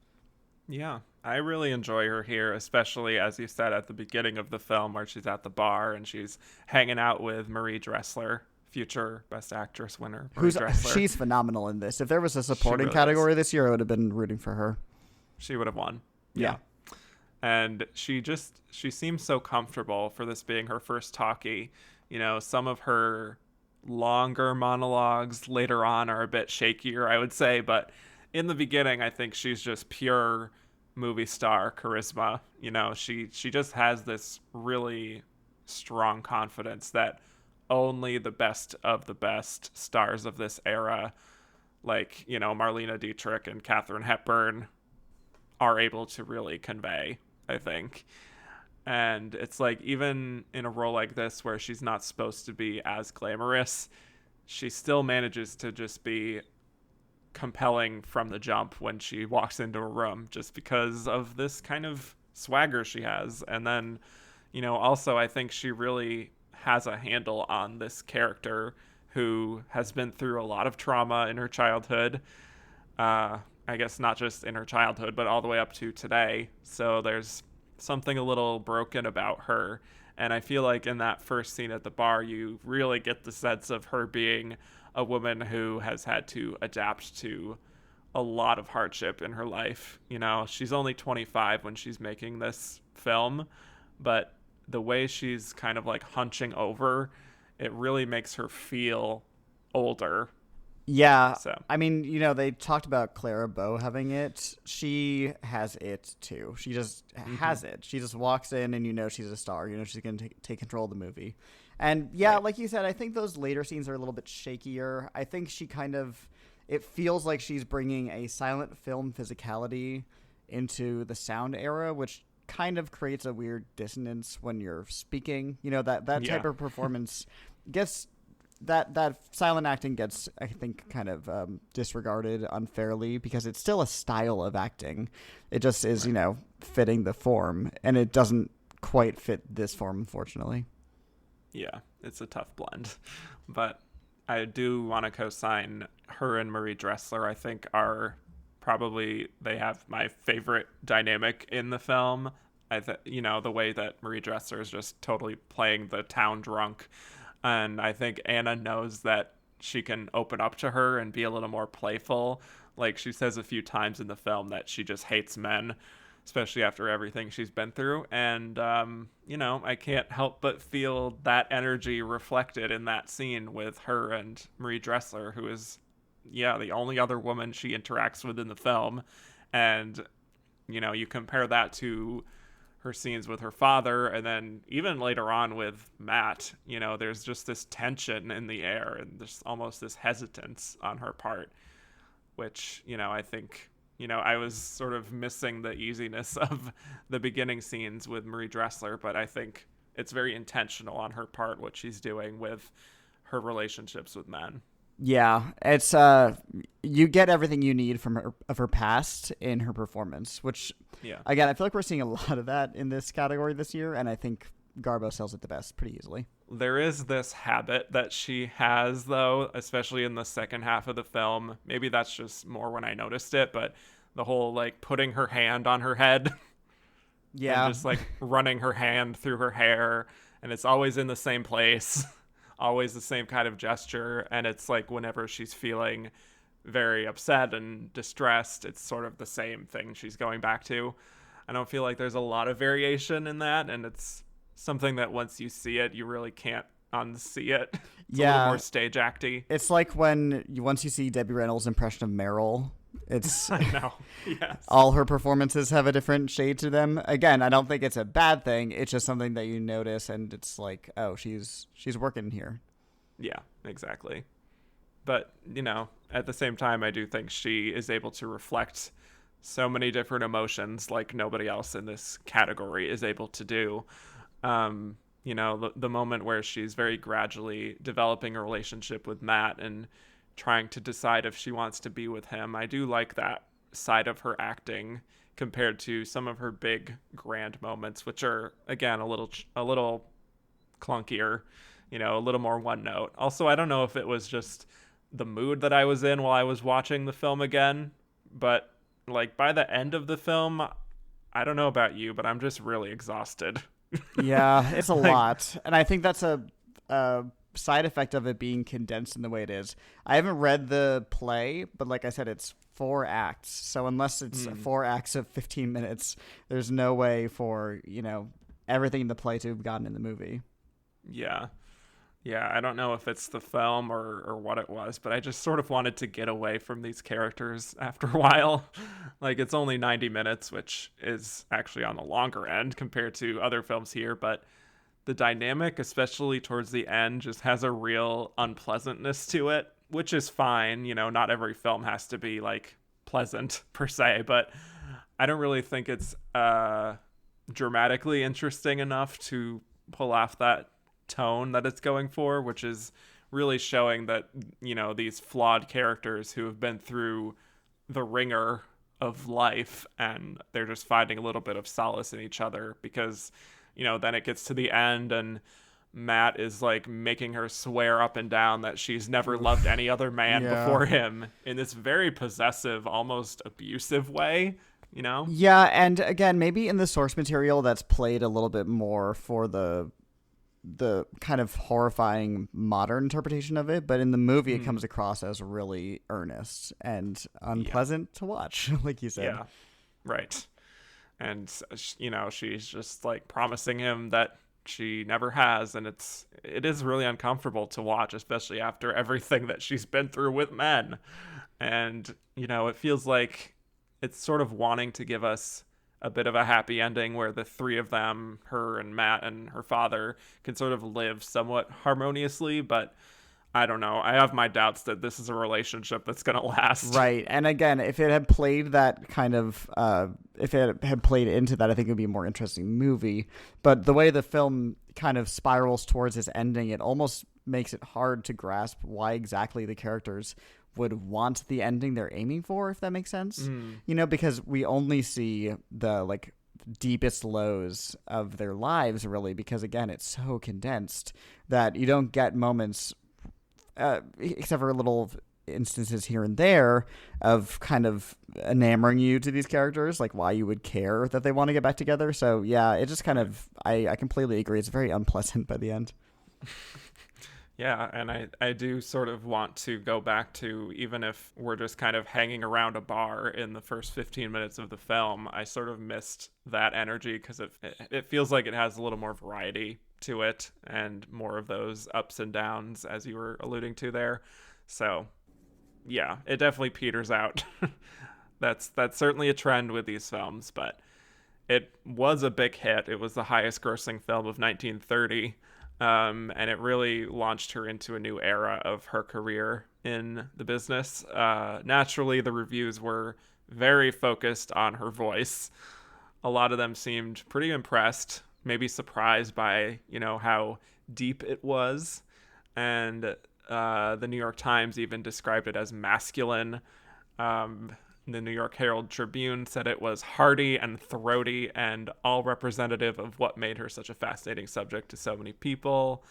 Yeah, I really enjoy her here, especially as you said at the beginning of the film where she's at the bar and she's hanging out with Marie Dressler, future Best Actress winner Marie Dressler. She's phenomenal in this. If there was a supporting really category is. this year, I would have been rooting for her. She would have won. Yeah. And she seems so comfortable for this being her first talkie. You know, some of her longer monologues later on are a bit shakier, I would say, but in the beginning, I think she's just pure movie star charisma. You know, she just has this really strong confidence that only the best of the best stars of this era, like, you know, Marlene Dietrich and Katharine Hepburn, are able to really convey, I think. And it's like, even in a role like this where she's not supposed to be as glamorous, she still manages to just be compelling from the jump when she walks into a room, just because of this kind of swagger she has. And then, you know, also I think she really has a handle on this character who has been through a lot of trauma in her childhood. I guess not just in her childhood, but all the way up to today. So there's something a little broken about her. And I feel like in that first scene at the bar, you really get the sense of her being a woman who has had to adapt to a lot of hardship in her life. You know, she's only 25 when she's making this film, but the way she's kind of like hunching over, it really makes her feel older. Yeah, So I mean, you know, they talked about Clara Bow having it. She has it too. She just has it. She just walks in, and you know she's a star. You know she's going to take control of the movie. And yeah, Right. like you said, I think those later scenes are a little bit shakier. I think she kind of, it feels like she's bringing a silent film physicality into the sound era, which kind of creates a weird dissonance when you're speaking. You know, that Yeah. type of performance gets that silent acting gets, I think, kind of disregarded unfairly because it's still a style of acting. It just is, Right. you know, fitting the form, and it doesn't quite fit this form, unfortunately. Yeah, it's a tough blend. But I do want to co-sign her and Marie Dressler, I think, are probably, they have my favorite dynamic in the film. You know, the way that Marie Dressler is just totally playing the town drunk. And I think Anna knows that she can open up to her and be a little more playful. Like, she says a few times in the film that she just hates men, especially after everything she's been through. And, you know, I can't help but feel that energy reflected in that scene with her and Marie Dressler, who is, yeah, the only other woman she interacts with in the film. And, you know, you compare that to her scenes with her father, and then even later on with Matt, you know, there's just this tension in the air and there's almost this hesitance on her part, which, you know, I think, you know, I was sort of missing the easiness of the beginning scenes with Marie Dressler, but I think it's very intentional on her part what she's doing with her relationships with men. Yeah, it's you get everything you need from her of her past in her performance, which Yeah. again, I feel like we're seeing a lot of that in this category this year, and I think Garbo sells it the best pretty easily. There is this habit that she has, though, especially in the second half of the film. Maybe that's just more when I noticed it, but the whole, like, putting her hand on her head and Yeah. just, like, running her hand through her hair, and it's always in the same place, always the same kind of gesture, and it's like whenever she's feeling very upset and distressed, it's sort of the same thing she's going back to. I don't feel like there's a lot of variation in that, and it's something that once you see it, you really can't unsee it. It's a little Yeah. more stage acty. It's like once you see Debbie Reynolds' impression of Meryl, it's I know. Yes. all her performances have a different shade to them. Again, I don't think it's a bad thing. It's just something that you notice, and it's like, oh, she's working here. Yeah, exactly. But, you know, at the same time, I do think she is able to reflect so many different emotions like nobody else in this category is able to do. You know, the moment where she's very gradually developing a relationship with Matt and trying to decide if she wants to be with him. I do like that side of her acting compared to some of her big grand moments, which are again a little clunkier, a little more one note. Also, I don't know if it was just the mood that I was in while I was watching the film again, but like by the end of the film, I don't know about you, but I'm just really exhausted. Yeah, it's a Like, lot. And I think that's a side effect of it being condensed in the way it is. I haven't read the play, but like I said, it's 4 acts. So unless it's 4 acts of 15 minutes, there's no way for, everything in the play to have gotten in the movie. yeah. Yeah, I don't know if it's the film or what it was, but I just sort of wanted to get away from these characters after a while. Like, it's only 90 minutes, which is actually on the longer end compared to other films here, but the dynamic, especially towards the end, just has a real unpleasantness to it, which is fine. Not every film has to be, like, pleasant per se, but I don't really think it's dramatically interesting enough to pull off that tone that it's going for, which is really showing that these flawed characters who have been through the ringer of life, and they're just finding a little bit of solace in each other, because then it gets to the end and Matt is like making her swear up and down that she's never loved any other man before him in this very possessive, almost abusive way. Yeah, and again, maybe in the source material that's played a little bit more for the kind of horrifying modern interpretation of it, but in the movie it comes across as really earnest and unpleasant to watch, like you said. Yeah, right. And she's just like promising him that she never has, and it is really uncomfortable to watch, especially after everything that she's been through with men. And it feels like it's sort of wanting to give us a bit of a happy ending where the three of them, her and Matt and her father, can sort of live somewhat harmoniously, but I don't know. I have my doubts that this is a relationship that's going to last. Right. And again, if it had played that kind of, if it had played into that, I think it would be a more interesting movie. But the way the film kind of spirals towards its ending, it almost makes it hard to grasp why exactly the characters would want the ending they're aiming for, if that makes sense. Because we only see the like deepest lows of their lives, really, because again, it's so condensed that you don't get moments, except for little instances here and there, of kind of enamoring you to these characters, like why you would care that they want to get back together. So yeah, it just kind of, I completely agree. It's very unpleasant by the end. Yeah, and I do sort of want to go back to, even if we're just kind of hanging around a bar in the first 15 minutes of the film, I sort of missed that energy because it feels like it has a little more variety to it and more of those ups and downs, as you were alluding to there. So yeah, it definitely peters out. That's certainly a trend with these films, but it was a big hit. It was the highest grossing film of 1930. And it really launched her into a new era of her career in the business. Naturally, the reviews were very focused on her voice. A lot of them seemed pretty impressed, maybe surprised by, how deep it was. And the New York Times even described it as masculine. The New York Herald Tribune said it was hearty and throaty and all representative of what made her such a fascinating subject to so many people.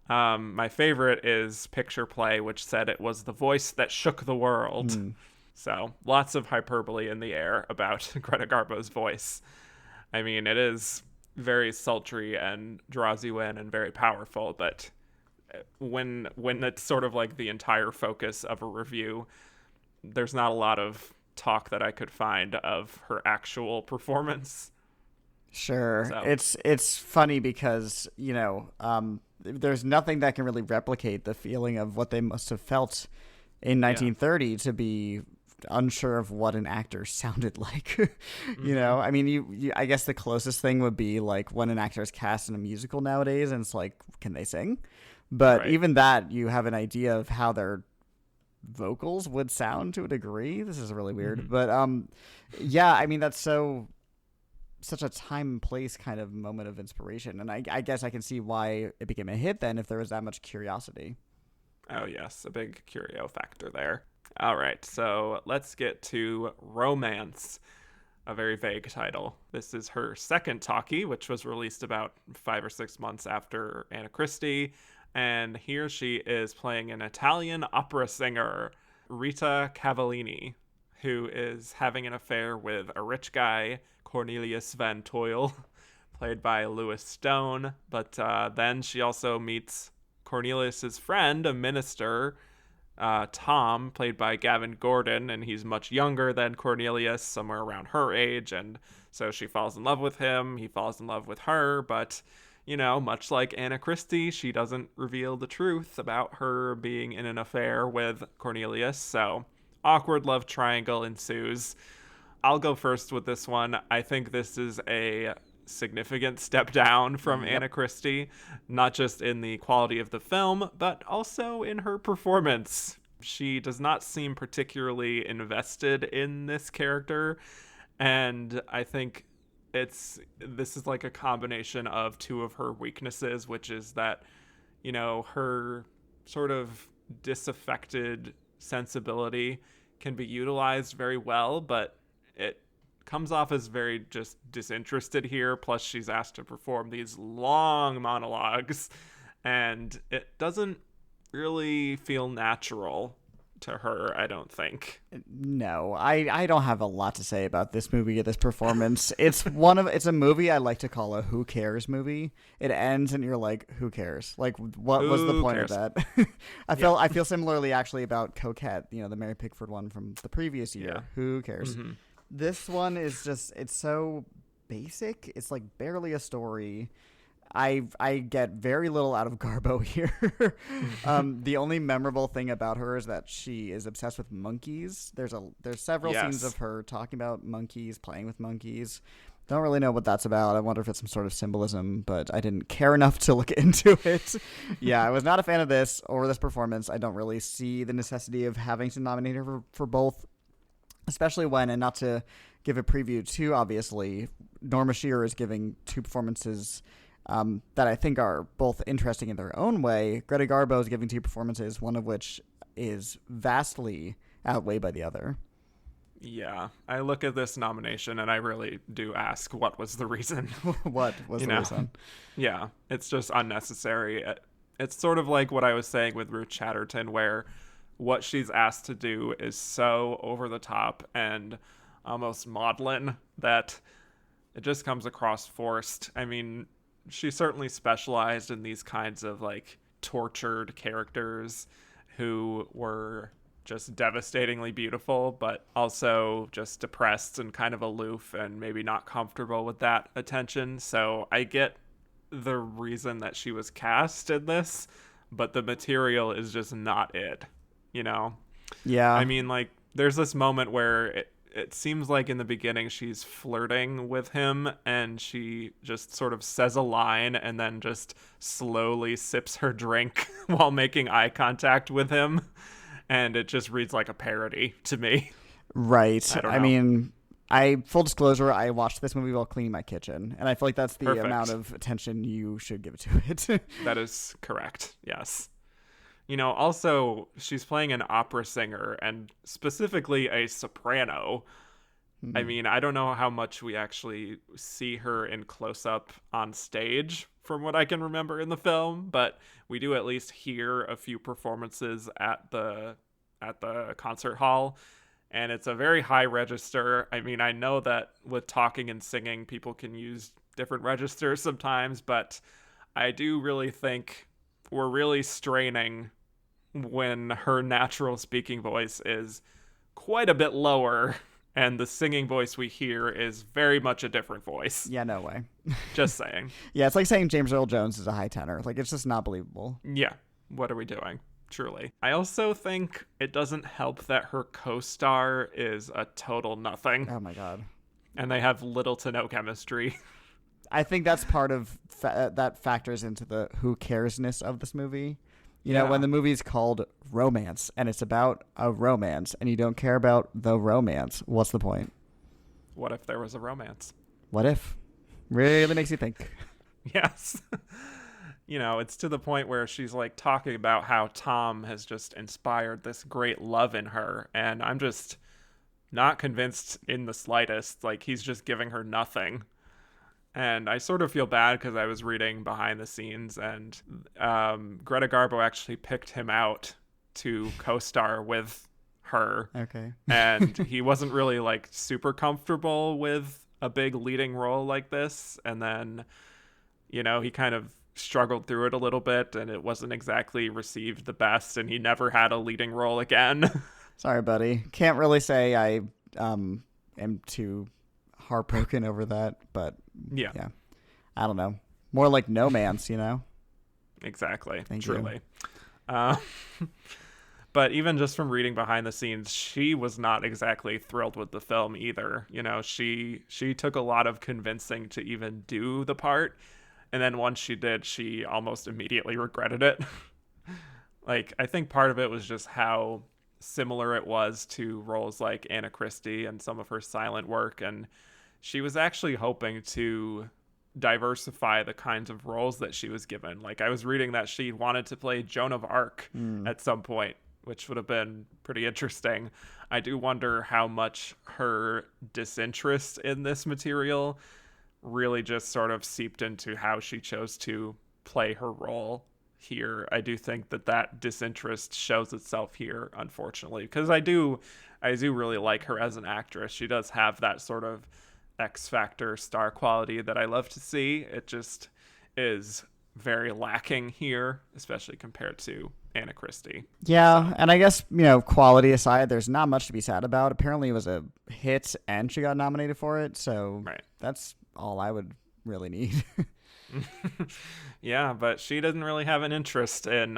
My favorite is Picture Play, which said it was the voice that shook the world. So lots of hyperbole in the air about Greta Garbo's voice. I mean, it is very sultry and draws you in and very powerful, but when it's sort of like the entire focus of a review, there's not a lot of talk that I could find of her actual performance. Sure. So. It's funny because, there's nothing that can really replicate the feeling of what they must have felt in 1930 to be unsure of what an actor sounded like. I mean, I guess the closest thing would be like when an actor is cast in a musical nowadays and it's like, can they sing? But even that, you have an idea of how their vocals would sound to a degree. This is really weird, but yeah, I mean, that's such a time and place kind of moment of inspiration, and I guess I can see why it became a hit then, if there was that much curiosity. Oh, yes, a big curio factor there. All right, so let's get to Romance, a very vague title. This is her second talkie, which was released about 5 or 6 months after Anna Christie. And here she is playing an Italian opera singer, Rita Cavallini, who is having an affair with a rich guy, Cornelius Van Tuyl, played by Lewis Stone. But then she also meets Cornelius's friend, a minister, Tom, played by Gavin Gordon, and he's much younger than Cornelius, somewhere around her age, and so she falls in love with him, he falls in love with her, but, much like Anna Christie, she doesn't reveal the truth about her being in an affair with Cornelius, so awkward love triangle ensues. I'll go first with this one. I think this is a significant step down from Anna Christie, not just in the quality of the film, but also in her performance. She does not seem particularly invested in this character, and I think this is like a combination of two of her weaknesses, which is that, her sort of disaffected sensibility can be utilized very well, but it comes off as very just disinterested here. Plus, she's asked to perform these long monologues, and it doesn't really feel natural to her, I don't think. No, I don't have a lot to say about this movie or this performance. It's a movie I like to call a who cares movie. It ends and you're like, who cares? Like, what was the point of that? I feel similarly actually about Coquette, the Mary Pickford one from the previous year. Yeah. Who cares? Mm-hmm. This one is just, it's so basic. It's like barely a story. I get very little out of Garbo here. The only memorable thing about her is that she is obsessed with monkeys. There's several scenes of her talking about monkeys, playing with monkeys. Don't really know what that's about. I wonder if it's some sort of symbolism, but I didn't care enough to look into it. Yeah, I was not a fan of this or this performance. I don't really see the necessity of having to nominate her for both, especially when, and not to give a preview too obviously, Norma Shearer is giving two performances that I think are both interesting in their own way. Greta Garbo is giving two performances, one of which is vastly outweighed by the other. Yeah, I look at this nomination and I really do ask, what was the reason? What was the reason? Yeah, it's just unnecessary. It's sort of like what I was saying with Ruth Chatterton, where what she's asked to do is so over the top and almost maudlin that it just comes across forced. I mean, she certainly specialized in these kinds of like tortured characters who were just devastatingly beautiful, but also just depressed and kind of aloof and maybe not comfortable with that attention. So I get the reason that she was cast in this, but the material is just not it, Yeah. I mean, like, there's this moment where it seems like in the beginning she's flirting with him and she just sort of says a line and then just slowly sips her drink while making eye contact with him. And it just reads like a parody to me. Right. I mean, full disclosure, I watched this movie while cleaning my kitchen, and I feel like that's the amount of attention you should give to it. That is correct. Yes. Also, she's playing an opera singer, and specifically a soprano. Mm-hmm. I mean, I don't know how much we actually see her in close-up on stage, from what I can remember in the film, but we do at least hear a few performances at the concert hall, and it's a very high register. I mean, I know that with talking and singing, people can use different registers sometimes, but I do really think we're really straining when her natural speaking voice is quite a bit lower and the singing voice we hear is very much a different voice. Yeah, no way. Just saying. Yeah, it's like saying James Earl Jones is a high tenor. Like, it's just not believable. Yeah. What are we doing? Truly. I also think it doesn't help that her co-star is a total nothing. Oh my God. And they have little to no chemistry. I think that's part of that factors into the who cares-ness of this movie. You know, when the movie's called Romance and it's about a romance and you don't care about the romance, what's the point? What if there was a romance? What if? Really makes you think. Yes. it's to the point where she's like talking about how Tom has just inspired this great love in her. And I'm just not convinced in the slightest. Like, he's just giving her nothing. And I sort of feel bad because I was reading behind the scenes, and Greta Garbo actually picked him out to co-star with her. Okay. And he wasn't really like super comfortable with a big leading role like this. And then, he kind of struggled through it a little bit, and it wasn't exactly received the best, and he never had a leading role again. Sorry, buddy. Can't really say I am too heartbroken over that, but yeah. I don't know. More like No Man's, Exactly. Thank Truly. But even just from reading behind the scenes, she was not exactly thrilled with the film either. She took a lot of convincing to even do the part. And then once she did, she almost immediately regretted it. Like, I think part of it was just how similar it was to roles like Anna Christie and some of her silent work. And she was actually hoping to diversify the kinds of roles that she was given. Like, I was reading that she wanted to play Joan of Arc at some point, which would have been pretty interesting. I do wonder how much her disinterest in this material really just sort of seeped into how she chose to play her role here. I do think that disinterest shows itself here, unfortunately, because I do really like her as an actress. She does have that sort of X Factor star quality that I love to see. It just is very lacking here, especially compared to Anna Christie. Yeah, and I guess, quality aside, there's not much to be sad about. Apparently it was a hit and she got nominated for it, so That's all I would really need. Yeah, but she didn't really have an interest in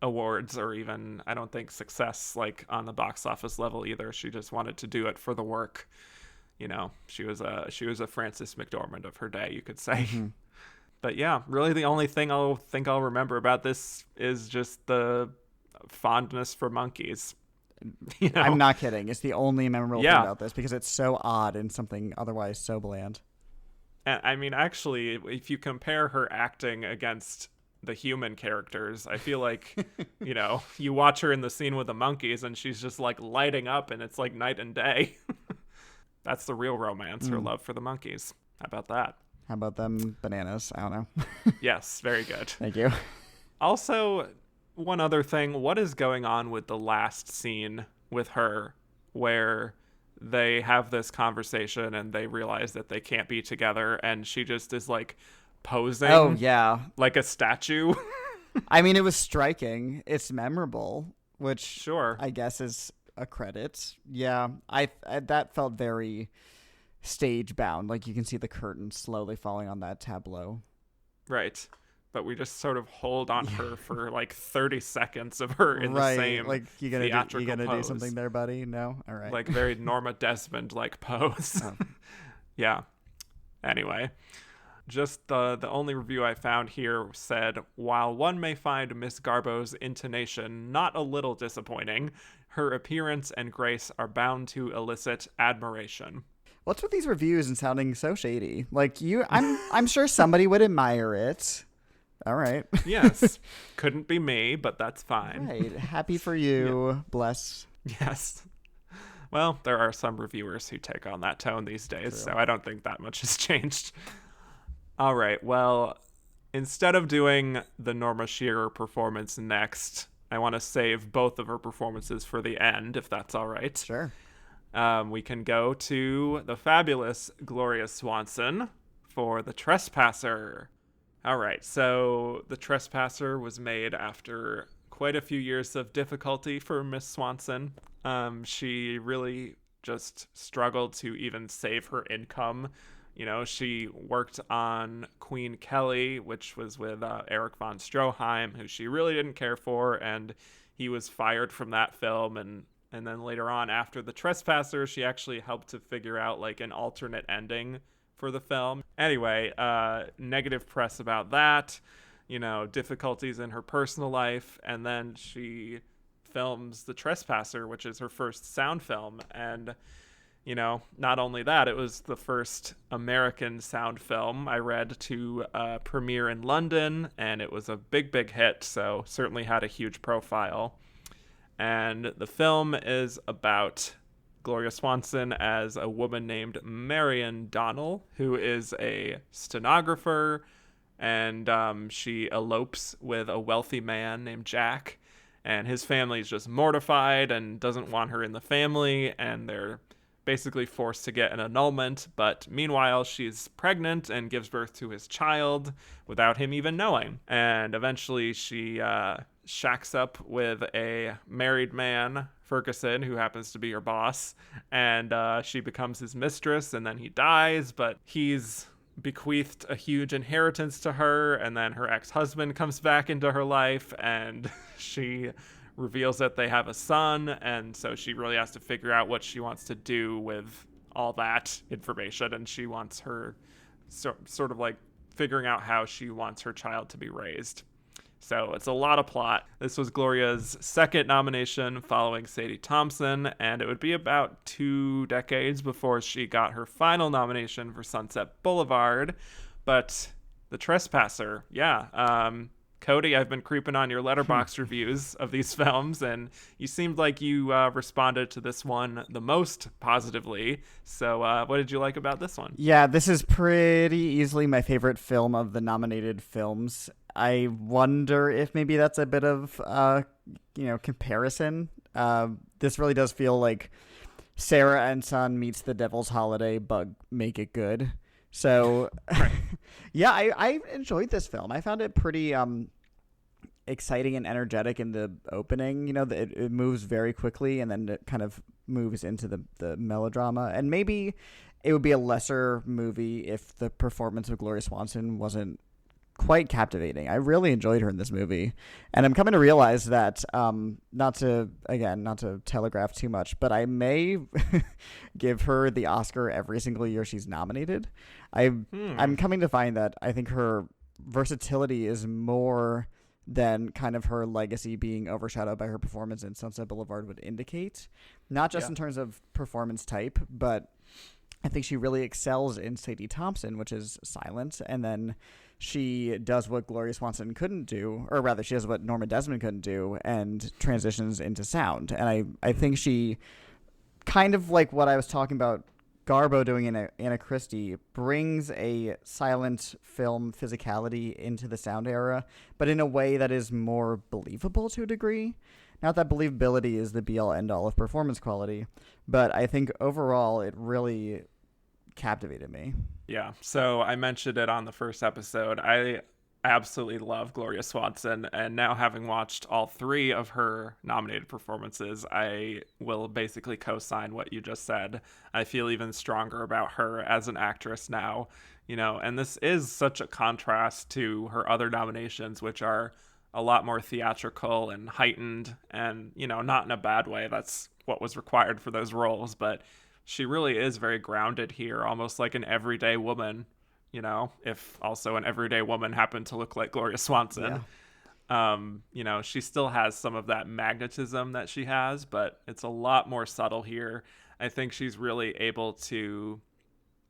awards or even, I don't think, success like on the box office level either. She just wanted to do it for the work. She was a Frances McDormand of her day, you could say. Mm-hmm. But yeah, really the only thing I'll remember about this is just the fondness for monkeys. I'm not kidding. It's the only memorable thing about this because it's so odd and something otherwise so bland. And I mean, actually, if you compare her acting against the human characters, I feel like, you watch her in the scene with the monkeys and she's just like lighting up and it's like night and day. That's the real romance, her love for the monkeys. How about that? How about them bananas? I don't know. Yes, very good. Thank you. Also, one other thing, what is going on with the last scene with her where they have this conversation and they realize that they can't be together and she just is like posing like a statue? I mean, it was striking. It's memorable, which sure, I guess is a credit. Yeah, I that felt very stage bound. Like, you can see the curtain slowly falling on that tableau. Right. But we just sort of hold on her for like 30 seconds of her in the same like you gonna pose. Do something there, buddy? No? All right. Like very Norma Desmond like pose. Oh. Yeah. Anyway, just the only review I found here said, while one may find Miss Garbo's intonation not a little disappointing, her appearance and grace are bound to elicit admiration. What's with these reviews and sounding so shady? Like, I'm sure somebody would admire it. All right. Yes. Couldn't be me, but that's fine. Right. Happy for you. Yeah. Bless. Yes. Well, there are some reviewers who take on that tone these days, so I don't think that much has changed. All right. Well, instead of doing the Norma Shearer performance next, I want to save both of her performances for the end, if that's all right. Sure. We can go to the fabulous Gloria Swanson for The Trespasser. All right, so The Trespasser was made after quite a few years of difficulty for Miss Swanson. She really just struggled to even save her income. She worked on Queen Kelly, which was with Eric von Stroheim, who she really didn't care for, and he was fired from that film. And then later on, after The Trespasser, she actually helped to figure out like an alternate ending for the film. Anyway, negative press about that, difficulties in her personal life, and then she films The Trespasser, which is her first sound film, and not only that, it was the first American sound film I read to premiere in London, and it was a big, big hit, so certainly had a huge profile. And the film is about Gloria Swanson as a woman named Marion Donnell, who is a stenographer, and she elopes with a wealthy man named Jack, and his family is just mortified and doesn't want her in the family, and they're basically forced to get an annulment. But meanwhile, she's pregnant and gives birth to his child without him even knowing. And eventually she shacks up with a married man, Ferguson, who happens to be her boss, and she becomes his mistress, and then he dies, but he's bequeathed a huge inheritance to her, and then her ex-husband comes back into her life, and she reveals that they have a son, and so she really has to figure out what she wants to do with all that information, and she wants her sort of like figuring out how she wants her child to be raised. So it's a lot of plot. This was Gloria's second nomination following Sadie Thompson, and it would be about 2 decades before she got her final nomination for Sunset Boulevard. But The Trespasser, yeah. Cody, I've been creeping on your Letterboxd reviews of these films, and you seemed like you responded to this one the most positively. So what did you like about this one? Yeah, this is pretty easily my favorite film of the nominated films. I wonder if maybe that's a bit of, comparison. This really does feel like Sarah and Son meets The Devil's Holiday, but make it good. So, yeah, I enjoyed this film. I found it pretty exciting and energetic in the opening. It moves very quickly, and then it kind of moves into the melodrama. And maybe it would be a lesser movie if the performance of Gloria Swanson wasn't quite captivating. I really enjoyed her in this movie, and I'm coming to realize that not to telegraph too much, but I may give her the Oscar every single year she's nominated. I'm coming to find that I think her versatility is more than kind of her legacy being overshadowed by her performance in Sunset Boulevard would indicate, not just in terms of performance type, but I think she really excels in Sadie Thompson, which is silent, and then she does what Gloria Swanson couldn't do, or rather she does what Norma Desmond couldn't do, and transitions into sound. And I think she, kind of like what I was talking about Garbo doing in Anna Christie, brings a silent film physicality into the sound era, but in a way that is more believable to a degree. Not that believability is the be-all, end-all of performance quality, but I think overall it really captivated me. Yeah, so I mentioned it on the first episode. I absolutely love Gloria Swanson, and now having watched all 3 of her nominated performances, I will basically co-sign what you just said. I feel even stronger about her as an actress now, and this is such a contrast to her other nominations, which are a lot more theatrical and heightened, and, not in a bad way. That's what was required for those roles, but she really is very grounded here, almost like an everyday woman, if also an everyday woman happened to look like Gloria Swanson. Yeah. She still has some of that magnetism that she has, but it's a lot more subtle here. I think she's really able to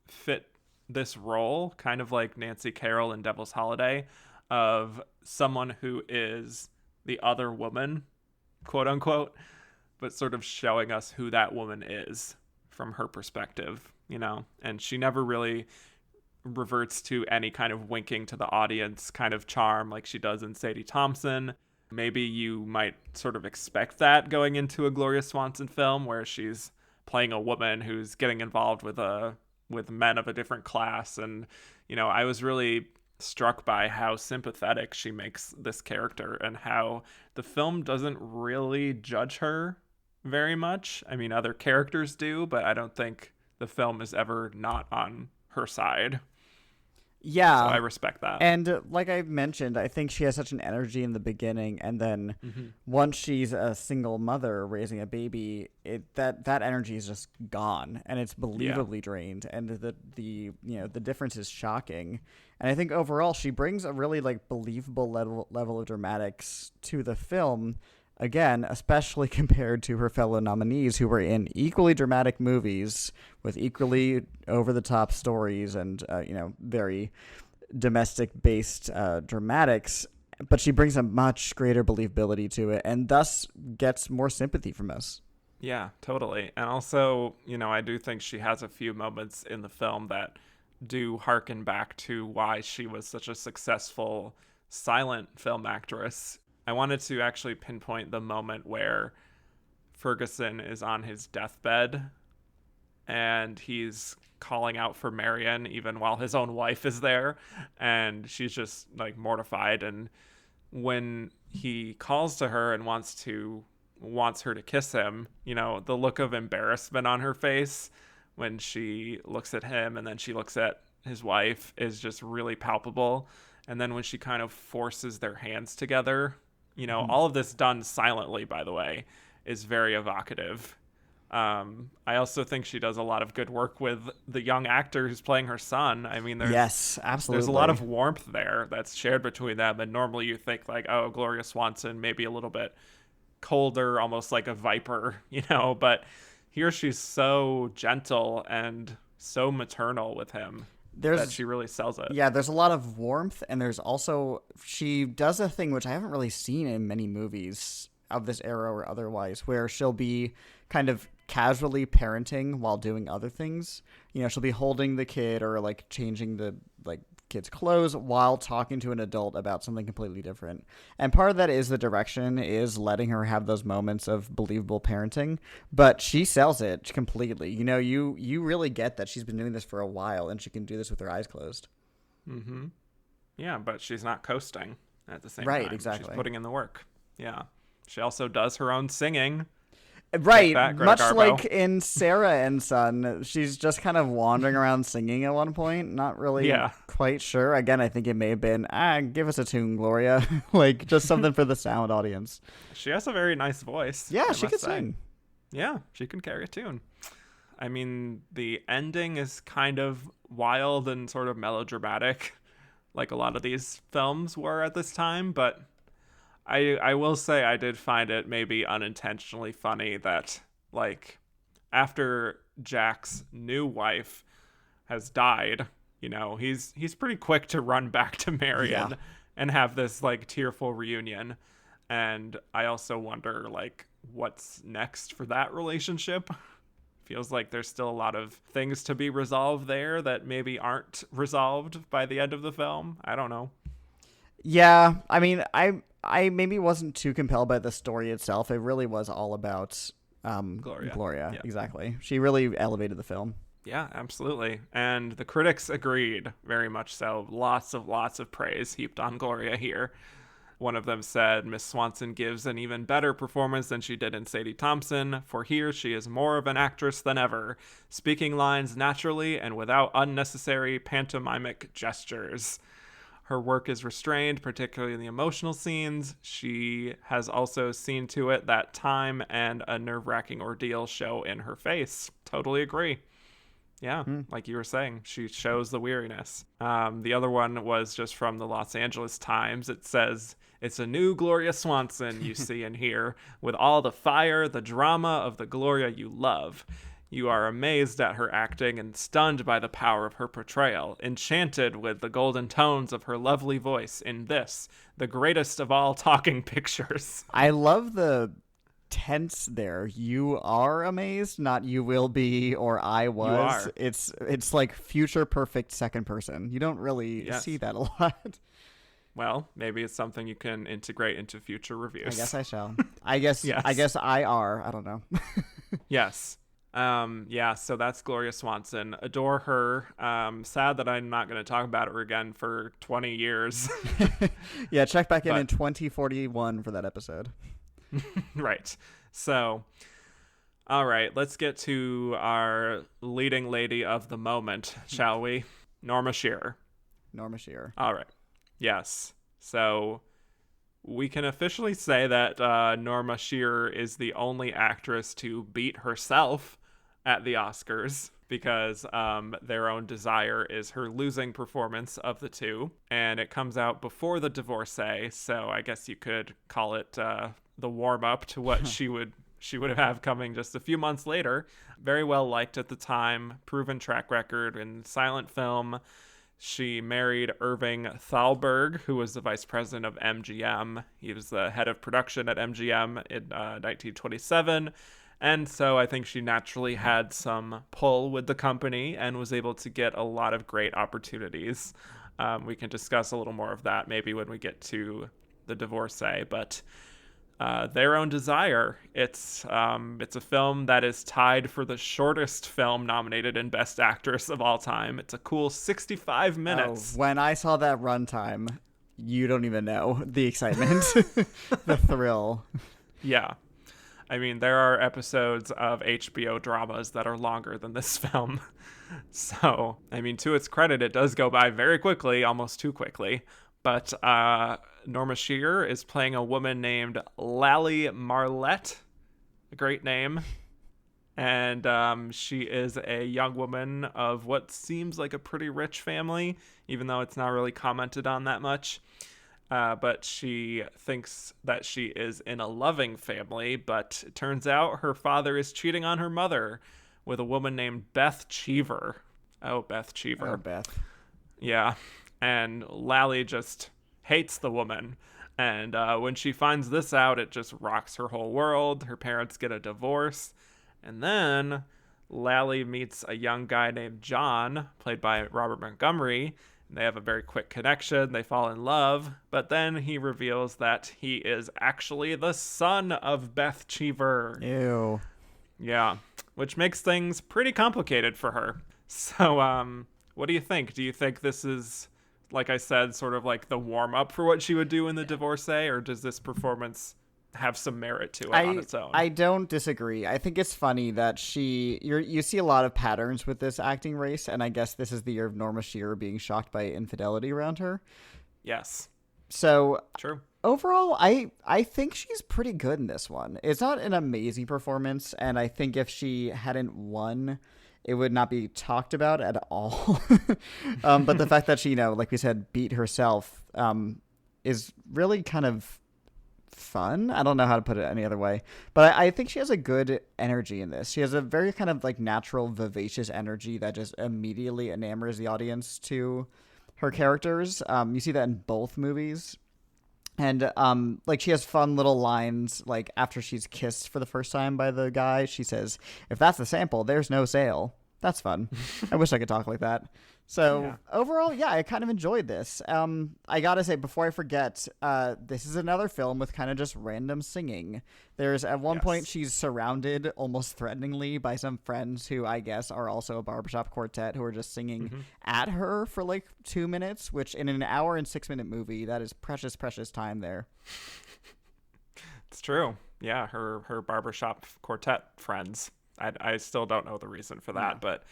fit this role, kind of like Nancy Carroll in Devil's Holiday, of someone who is the other woman, quote unquote, but sort of showing us who that woman is from her perspective, and she never really reverts to any kind of winking to the audience kind of charm like she does in Sadie Thompson. Maybe you might sort of expect that going into a Gloria Swanson film where she's playing a woman who's getting involved with men of a different class, and I was really struck by how sympathetic she makes this character and how the film doesn't really judge her very much. I mean, other characters do, but I don't think the film is ever not on her side. Yeah. So I respect that. And like I mentioned, I think she has such an energy in the beginning, and then once she's a single mother raising a baby, that energy is just gone, and it's believably drained, and the difference is shocking. And I think overall she brings a really believable level of dramatics to the film. Again, especially compared to her fellow nominees who were in equally dramatic movies with equally over-the-top stories and, very domestic-based dramatics. But she brings a much greater believability to it and thus gets more sympathy from us. Yeah, totally. And also, I do think she has a few moments in the film that do harken back to why she was such a successful silent film actress. I wanted to actually pinpoint the moment where Ferguson is on his deathbed and he's calling out for Marion even while his own wife is there, and she's just like mortified. And when he calls to her and wants her to kiss him, the look of embarrassment on her face when she looks at him and then she looks at his wife is just really palpable. And then when she kind of forces their hands together, all of this done silently, by the way, is very evocative. I also think she does a lot of good work with the young actor who's playing her son. I mean, yes, absolutely. There's a lot of warmth there that's shared between them. And normally you think like, oh, Gloria Swanson, maybe a little bit colder, almost like a viper, but here she's so gentle and so maternal with him that she really sells it. Yeah, there's a lot of warmth, and there's also, she does a thing which I haven't really seen in many movies of this era or otherwise, where she'll be kind of casually parenting while doing other things. She'll be holding the kid or like changing the kid's clothes while talking to an adult about something completely different. And part of that is the direction is letting her have those moments of believable parenting, but she sells it completely. You really get that she's been doing this for a while and she can do this with her eyes closed. Mm-hmm. Yeah, but she's not coasting at the same time. Right, exactly. She's putting in the work. Yeah. She also does her own singing. Right, that, much Garbo. like in Sarah and Son, she's just kind of wandering around singing at one point, not really quite sure. Again, I think it may have been, give us a tune, Gloria, like just something for the sound audience. She has a very nice voice. Yeah, she could sing. Yeah, she can carry a tune. I mean, the ending is kind of wild and sort of melodramatic, like a lot of these films were at this time, but I will say I did find it maybe unintentionally funny that, like, after Jack's new wife has died, he's pretty quick to run back to Marion and have this, like, tearful reunion. And I also wonder, like, what's next for that relationship? Feels like there's still a lot of things to be resolved there that maybe aren't resolved by the end of the film. I don't know. Yeah, I mean, I maybe wasn't too compelled by the story itself. It really was all about Gloria. Yeah. Exactly. She really elevated the film. Yeah, absolutely. And the critics agreed, very much so. Lots of praise heaped on Gloria here. One of them said, Miss Swanson gives an even better performance than she did in Sadie Thompson, for here she is more of an actress than ever, speaking lines naturally and without unnecessary pantomimic gestures. Her work is restrained, particularly in the emotional scenes. She has also seen to it that time and a nerve-wracking ordeal show in her face. Totally agree. Yeah, like you were saying, she shows the weariness. The other one was just from the Los Angeles Times. It says, it's a new Gloria Swanson you see and hear, with all the fire, the drama of the Gloria you love. You are amazed at her acting and stunned by the power of her portrayal, enchanted with the golden tones of her lovely voice in this, the greatest of all talking pictures. I love the tense there. You are amazed, not you will be or I was. It's like future perfect second person. You don't really see that a lot. Well, maybe it's something you can integrate into future reviews. I guess I shall. I guess yes. I guess I don't know. Yes. So that's Gloria Swanson. Adore her. Sad that I'm not going to talk about her again for 20 years. Yeah, check back in 2041 for that episode. Right. So, all right, let's get to our leading lady of the moment, shall we? Norma Shearer. Norma Shearer. All right. Yes. So we can officially say that Norma Shearer is the only actress to beat herself at the Oscars, because Their Own Desire is her losing performance of the two, and it comes out before the Divorcee, so I guess you could call it the warm up to what she would have coming just a few months later. Very well liked at the time, proven track record in silent film. She married Irving Thalberg, who was the vice president of MGM. He was the head of production at MGM in 1927. And so I think she naturally had some pull with the company and was able to get a lot of great opportunities. We can discuss a little more of that maybe when we get to the Divorcee, but Their Own Desire. It's a film that is tied for the shortest film nominated in Best Actress of all time. It's a cool 65 minutes. Oh, when I saw that runtime, you don't even know the excitement, the thrill. Yeah. I mean, there are episodes of HBO dramas that are longer than this film. So, I mean, to its credit, it does go by very quickly, almost too quickly. But Norma Shearer is playing a woman named Lally Marlette, a great name. And she is a young woman of what seems like a pretty rich family, even though it's not really commented on that much. But she thinks that she is in a loving family, but it turns out her father is cheating on her mother with a woman named Beth Cheever. Oh, Beth Cheever. Oh, Beth. Yeah. And Lally just hates the woman. And when she finds this out, it just rocks her whole world. Her parents get a divorce. And then Lally meets a young guy named John, played by Robert Montgomery. They have a very quick connection. They fall in love. But then he reveals that he is actually the son of Beth Cheever. Ew. Yeah, which makes things pretty complicated for her. So, what do you think? Do you think this is, like I said, sort of like the warm-up for what she would do in the Divorcee, or does this performance have some merit to it on its own? I don't disagree. I think it's funny that you see a lot of patterns with this acting race, and I guess this is the year of Norma Shearer being shocked by infidelity around her. Yes. So True. Overall, I think she's pretty good in this one. It's not an amazing performance, and I think if she hadn't won, it would not be talked about at all. But the fact that she, like we said, beat herself is really kind of fun. I don't know how to put it any other way. But I think she has a good energy in this. She has a very kind of like natural, vivacious energy that just immediately enamors the audience to her characters. You see that in both movies. And like she has fun little lines, like after she's kissed for the first time by the guy, she says, "If that's the sample, there's no sale." That's fun. I wish I could talk like that. So overall, yeah, I kind of enjoyed this. I gotta say, before I forget, this is another film with kind of just random singing. There's at one point she's surrounded almost threateningly by some friends who I guess are also a barbershop quartet who are just singing at her for like 2 minutes, which in an hour and 6 minute movie, that is precious, precious time there. It's true. Yeah, her barbershop quartet friends. I still don't know the reason for that, but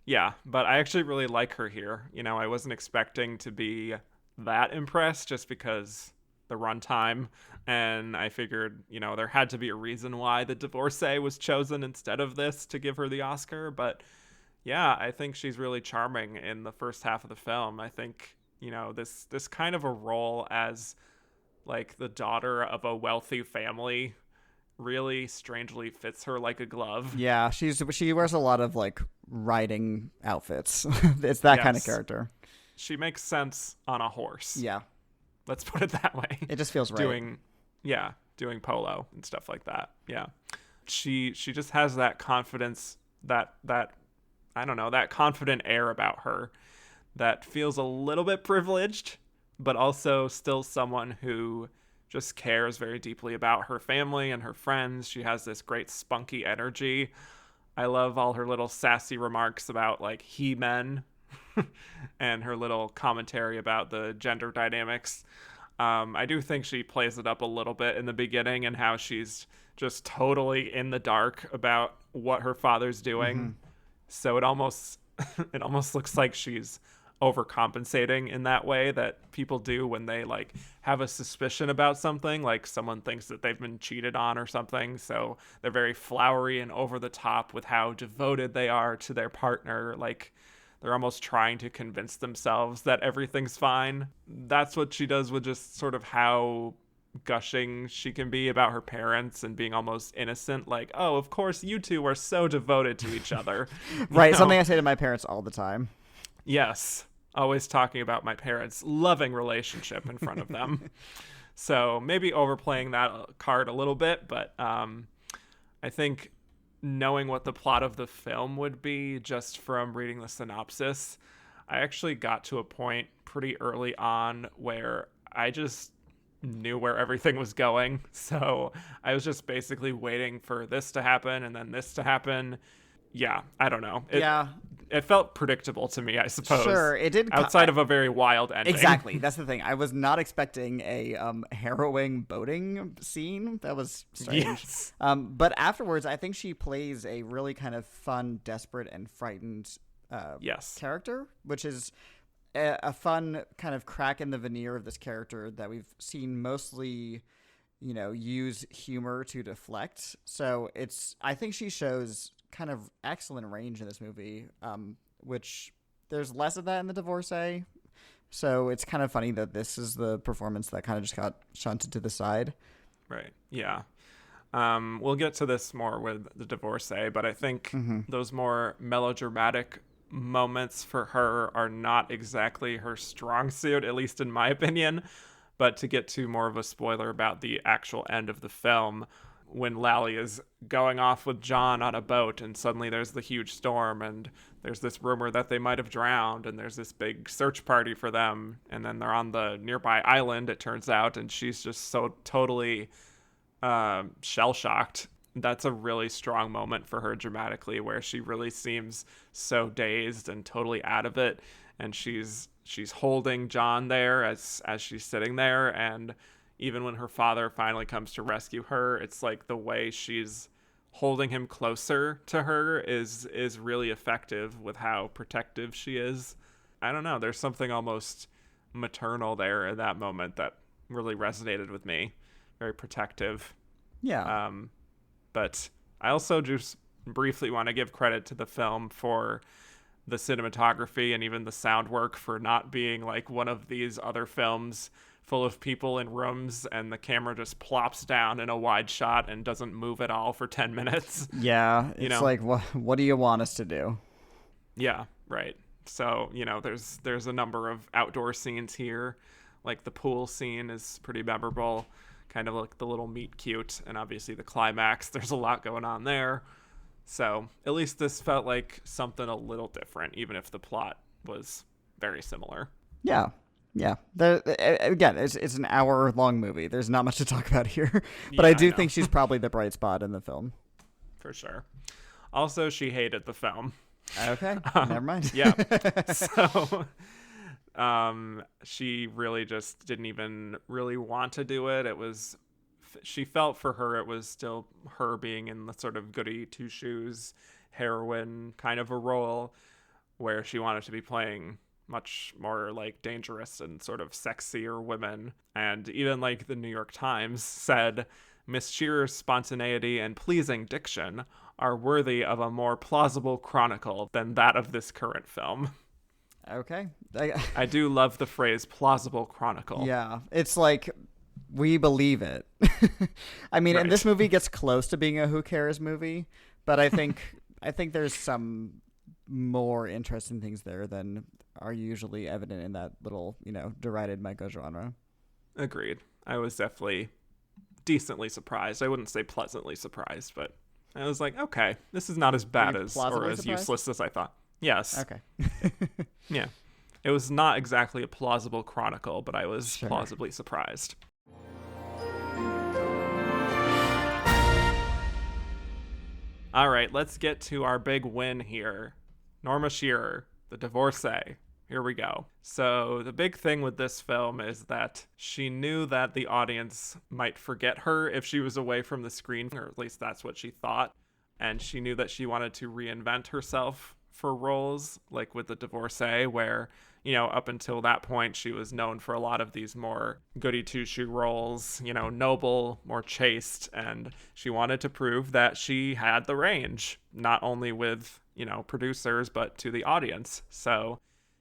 yeah, but I actually really like her here. I wasn't expecting to be that impressed just because the runtime, and I figured, there had to be a reason why the Divorcee was chosen instead of this to give her the Oscar, but yeah, I think she's really charming in the first half of the film. I think, this kind of a role as like the daughter of a wealthy family really strangely fits her like a glove. Yeah, she wears a lot of like riding outfits. It's that kind of character. She makes sense on a horse. Yeah. Let's put it that way. It just feels right. Doing polo and stuff like that. Yeah. She just has that confidence, that I don't know, that confident air about her that feels a little bit privileged, but also still someone who just cares very deeply about her family and her friends. She has this great spunky energy. I love all her little sassy remarks about like he-men and her little commentary about the gender dynamics. I do think she plays it up a little bit in the beginning and how she's just totally in the dark about what her father's doing. So it almost looks like she's overcompensating in that way that people do when they like have a suspicion about something, like someone thinks that they've been cheated on or something, so they're very flowery and over the top with how devoted they are to their partner, like they're almost trying to convince themselves that everything's fine. That's what she does with just sort of how gushing she can be about her parents and being almost innocent, like, oh, of course you two are so devoted to each other. Right, something I say to my parents all the time. Yes, always talking about my parents' loving relationship in front of them. So maybe overplaying that card a little bit, but I think knowing what the plot of the film would be just from reading the synopsis, I actually got to a point pretty early on where I just knew where everything was going. So I was just basically waiting for this to happen and then this to happen. Yeah, I don't know. It felt predictable to me, I suppose. Sure, it did. Outside of a very wild ending. Exactly, that's the thing. I was not expecting a harrowing boating scene. That was strange. Yes. But afterwards, I think she plays a really kind of fun, desperate, and frightened character, which is a fun kind of crack in the veneer of this character that we've seen mostly, use humor to deflect. So I think she shows kind of excellent range in this movie, which there's less of that in the Divorcee. So it's kind of funny that this is the performance that kind of just got shunted to the side. Right. Yeah. We'll get to this more with the Divorcee, but I think those more melodramatic moments for her are not exactly her strong suit, at least in my opinion. But to get to more of a spoiler about the actual end of the film, when Lally is going off with John on a boat and suddenly there's the huge storm and there's this rumor that they might have drowned and there's this big search party for them, and then they're on the nearby island, it turns out, and she's just so totally shell-shocked. That's a really strong moment for her dramatically, where she really seems so dazed and totally out of it, and she's holding John there as she's sitting there, and even when her father finally comes to rescue her, it's like the way she's holding him closer to her is really effective with how protective she is. I don't know, there's something almost maternal there in that moment that really resonated with me. Very protective. Yeah. But I also just briefly want to give credit to the film for the cinematography and even the sound work, for not being like one of these other films full of people in rooms and the camera just plops down in a wide shot and doesn't move at all for 10 minutes. Yeah, it's like, what do you want us to do? Yeah, right. So, there's a number of outdoor scenes here. Like the pool scene is pretty memorable, kind of like the little meet cute, and obviously the climax. There's a lot going on there. So at least this felt like something a little different, even if the plot was very similar. Yeah. Yeah. Again, it's an hour-long movie. There's not much to talk about here. But I do think she's probably the bright spot in the film. For sure. Also, she hated the film. Okay. Never mind. Yeah. So she really just didn't even really want to do it. She felt for her it was still her being in the sort of goody two-shoes heroine kind of a role, where she wanted to be playing much more like dangerous and sort of sexier women. And even like the New York Times said, Miss Shearer's spontaneity and pleasing diction are worthy of a more plausible chronicle than that of this current film. Okay. I do love the phrase plausible chronicle. Yeah. It's like, we believe it. I mean, Right. And this movie gets close to being a who cares movie, but I think there's some more interesting things there than are usually evident in that little, derided micro genre. Agreed. I was definitely decently surprised. I wouldn't say pleasantly surprised, but I was like, okay, this is not as bad as or as surprised? useless as I thought. Yes. Okay. Yeah. It was not exactly a plausible chronicle, but I was Sure. plausibly surprised. All right, let's get to our big win here. Norma Shearer, the Divorcee. Here we go. So the big thing with this film is that she knew that the audience might forget her if she was away from the screen, or at least that's what she thought. And she knew that she wanted to reinvent herself for roles, like with the Divorcee, where, up until that point, she was known for a lot of these more goody two-shoe roles, noble, more chaste, and she wanted to prove that she had the range, not only with, producers, but to the audience. So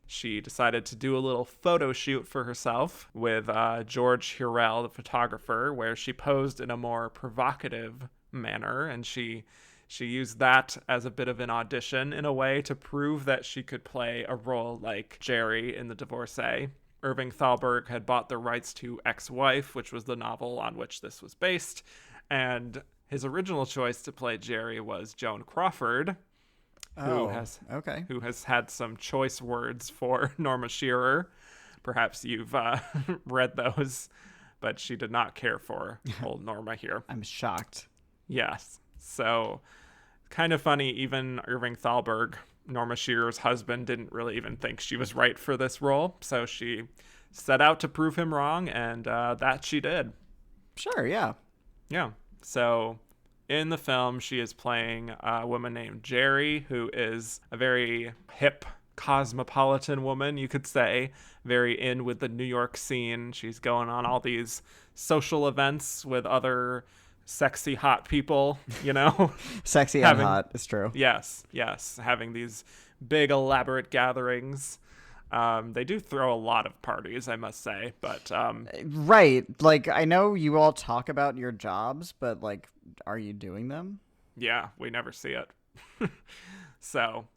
she decided to do a little photo shoot for herself with George Hurrell, the photographer, where she posed in a more provocative manner, and she used that as a bit of an audition in a way to prove that she could play a role like Jerry in The Divorcee. Irving Thalberg had bought the rights to Ex-Wife, which was the novel on which this was based, and his original choice to play Jerry was Joan Crawford, who has had some choice words for Norma Shearer. Perhaps you've read those, but she did not care for old Norma here. I'm shocked. Yes. So, kind of funny, even Irving Thalberg, Norma Shearer's husband, didn't really even think she was right for this role. So she set out to prove him wrong, and that she did. Sure, yeah. Yeah. So in the film, she is playing a woman named Jerry, who is a very hip, cosmopolitan woman, you could say, very in with the New York scene. She's going on all these social events with other sexy, hot people, you know? Sexy and hot, it's true. Yes. Having these big, elaborate gatherings. They do throw a lot of parties, I must say, but... Right. Like, I know you all talk about your jobs, but, like, are you doing them? Yeah, we never see it. So,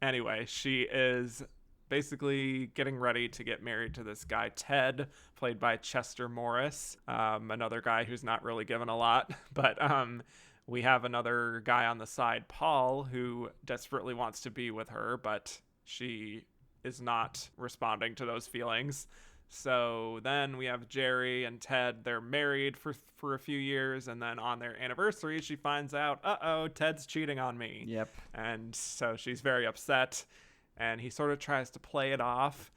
anyway, she is basically getting ready to get married to this guy, Ted, played by Chester Morris, another guy who's not really given a lot, but we have another guy on the side, Paul, who desperately wants to be with her, but she is not responding to those feelings. So then we have Jerry and Ted. They're married for a few years, and then on their anniversary, she finds out, Ted's cheating on me. Yep. And so she's very upset, and he sort of tries to play it off,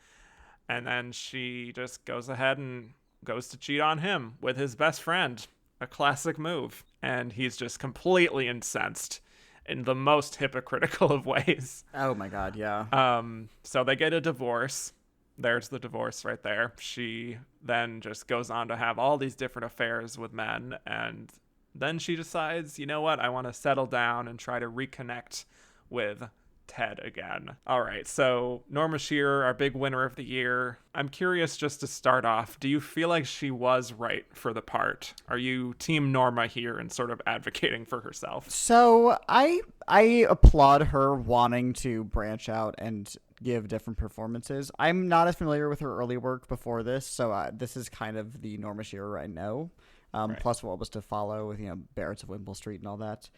and then she just goes ahead and goes to cheat on him with his best friend. A classic move. And he's just completely incensed in the most hypocritical of ways. Oh my God, yeah. So they get a divorce. There's the divorce right there. She then just goes on to have all these different affairs with men, and then she decides, you know what, I want to settle down and try to reconnect with Ted again. All right, so Norma Shearer, our big winner of the year. I'm curious, just to start off, do you feel like she was right for the part? Are you team Norma here and sort of advocating for herself? So I applaud her wanting to branch out and give different performances. I'm not as familiar with her early work before this, so this is kind of the Norma Shearer I know. Right. Plus what was to follow with, Barretts of Wimple Street and all that.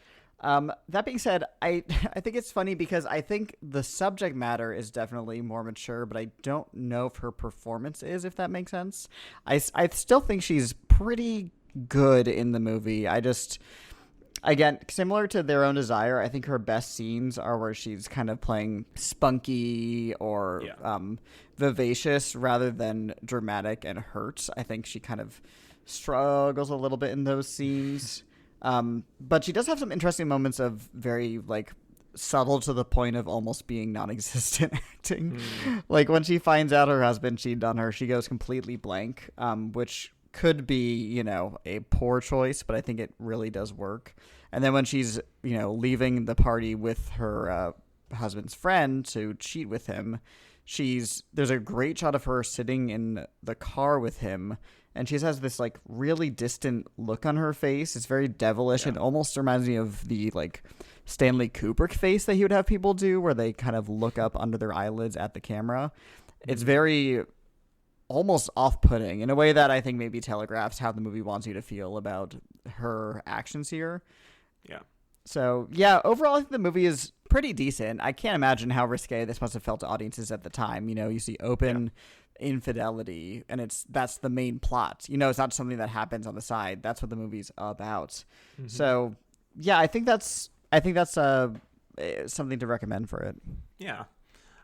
That being said, I think it's funny because I think the subject matter is definitely more mature, but I don't know if her performance is, if that makes sense. I still think she's pretty good in the movie. Again, similar to Their Own Desire, I think her best scenes are where she's kind of playing spunky or vivacious rather than dramatic and hurt. I think she kind of struggles a little bit in those scenes. But she does have some interesting moments of very, subtle to the point of almost being non-existent acting. Like, when she finds out her husband cheated on her, she goes completely blank, which could be, a poor choice, but I think it really does work. And then when she's, leaving the party with her husband's friend to cheat with him, there's a great shot of her sitting in the car with him, and she has this really distant look on her face. It's very devilish and almost reminds me of the Stanley Kubrick face that he would have people do, where they kind of look up under their eyelids at the camera. It's very almost off-putting in a way that I think maybe telegraphs how the movie wants you to feel about her actions here. Yeah. So, yeah, overall, I think the movie is pretty decent. I can't imagine how risque this must have felt to audiences at the time. You see open infidelity, and that's the main plot. It's not something that happens on the side. That's what the movie's about. Mm-hmm. So, yeah, I think that's something to recommend for it. Yeah.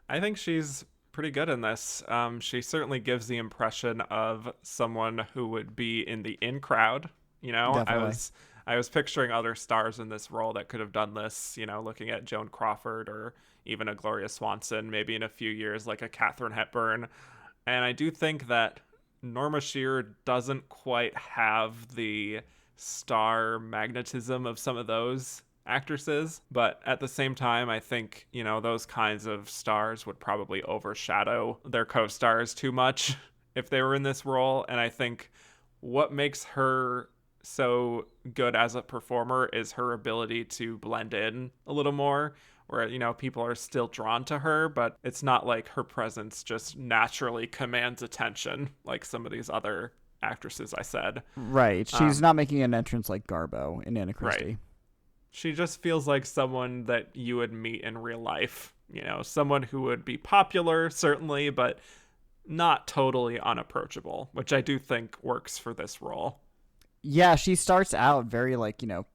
I think she's pretty good in this. She certainly gives the impression of someone who would be in the in crowd. Definitely. I was picturing other stars in this role that could have done this, looking at Joan Crawford or even a Gloria Swanson, maybe in a few years, like a Katharine Hepburn. And I do think that Norma Shearer doesn't quite have the star magnetism of some of those actresses. But at the same time, I think, those kinds of stars would probably overshadow their co-stars too much if they were in this role. And I think what makes her so good as a performer is her ability to blend in a little more, where, people are still drawn to her, but it's not like her presence just naturally commands attention like some of these other actresses I said. Right. She's not making an entrance like Garbo in Anna Christie. Right. She just feels like someone that you would meet in real life, someone who would be popular, certainly, but not totally unapproachable, which I do think works for this role. Yeah, she starts out very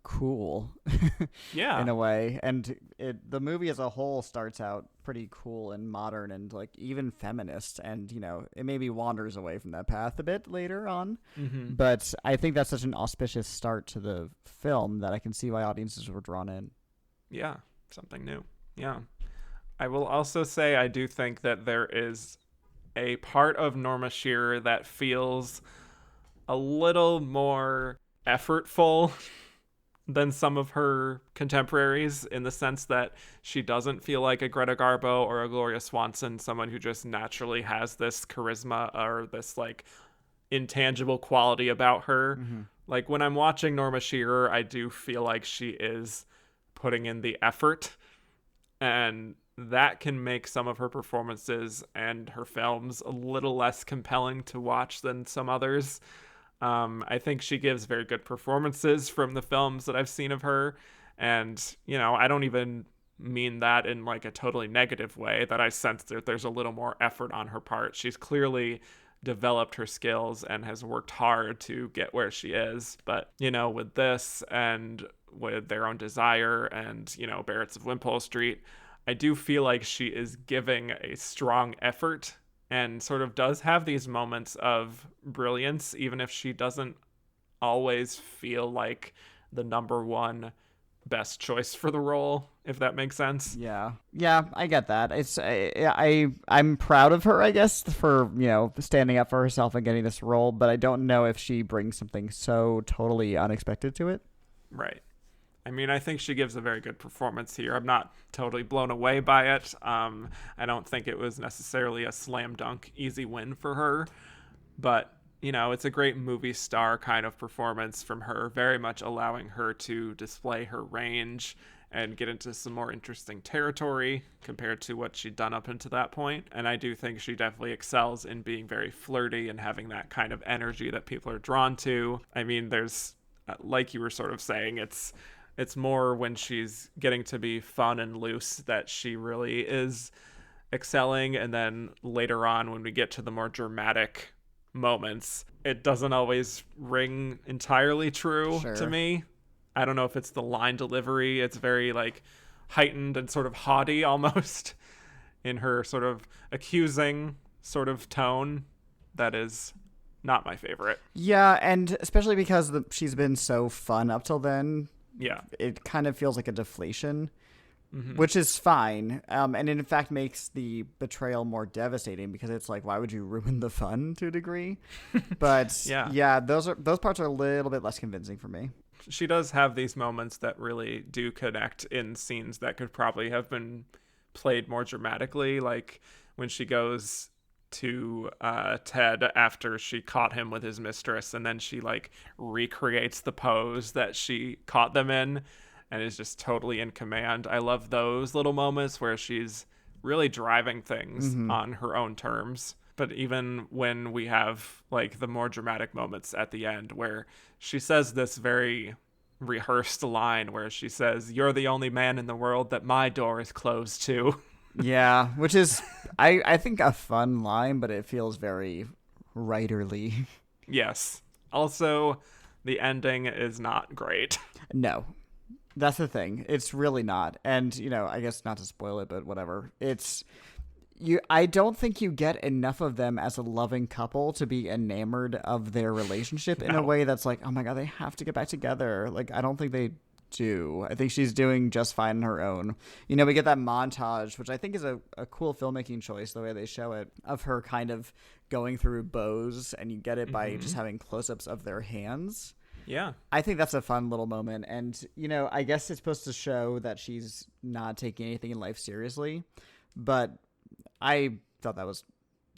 cool. Yeah. In a way, and the movie as a whole starts out pretty cool and modern and even feminist, and it maybe wanders away from that path a bit later on. Mm-hmm. But I think that's such an auspicious start to the film that I can see why audiences were drawn in. Yeah, something new. Yeah. I will also say I do think that there is a part of Norma Shearer that feels a little more effortful than some of her contemporaries, in the sense that she doesn't feel like a Greta Garbo or a Gloria Swanson, someone who just naturally has this charisma or this intangible quality about her. Mm-hmm. Like when I'm watching Norma Shearer, I do feel like she is putting in the effort, and that can make some of her performances and her films a little less compelling to watch than some others. I think she gives very good performances from the films that I've seen of her. And, I don't even mean that in a totally negative way, that I sense that there's a little more effort on her part. She's clearly developed her skills and has worked hard to get where she is. But, with this and with Their Own Desire and, Barrett's of Wimpole Street, I do feel like she is giving a strong effort and sort of does have these moments of brilliance, even if she doesn't always feel like the number one best choice for the role, if that makes sense. Yeah, I get that. I'm proud of her, I guess, for standing up for herself and getting this role, but I don't know if she brings something so totally unexpected to it. Right. I mean, I think she gives a very good performance here. I'm not totally blown away by it. I don't think it was necessarily a slam dunk easy win for her, but it's a great movie star kind of performance from her, very much allowing her to display her range and get into some more interesting territory compared to what she'd done up until that point. And I do think she definitely excels in being very flirty and having that kind of energy that people are drawn to. I mean, there's, like you were sort of saying, it's more when she's getting to be fun and loose that she really is excelling. And then later on, when we get to the more dramatic moments, it doesn't always ring entirely true to me. I don't know if it's the line delivery. It's very heightened and sort of haughty almost in her sort of accusing sort of tone. That is not my favorite. Yeah, and especially because she's been so fun up till then. Yeah. It kind of feels like a deflation, which is fine. And it in fact makes the betrayal more devastating, because it's why would you ruin the fun to a degree? But yeah, those parts are a little bit less convincing for me. She does have these moments that really do connect in scenes that could probably have been played more dramatically, like when she goes to Ted after she caught him with his mistress, and then she recreates the pose that she caught them in and is just totally in command. I love those little moments where she's really driving things on her own terms. But even when we have the more dramatic moments at the end where she says this very rehearsed line where she says, "You're the only man in the world that my door is closed to." Yeah, which is, I think, a fun line, but it feels very writerly. Yes. Also, the ending is not great. No, that's the thing. It's really not. And, I guess not to spoil it, but whatever. I don't think you get enough of them as a loving couple to be enamored of their relationship in a way that's oh my God, they have to get back together. I don't think they do. I think she's doing just fine on her own. We get that montage, which I think is a cool filmmaking choice, the way they show it, of her kind of going through bows, and you get it by just having close-ups of their hands. Yeah. I think that's a fun little moment. And, I guess it's supposed to show that she's not taking anything in life seriously. But I thought that was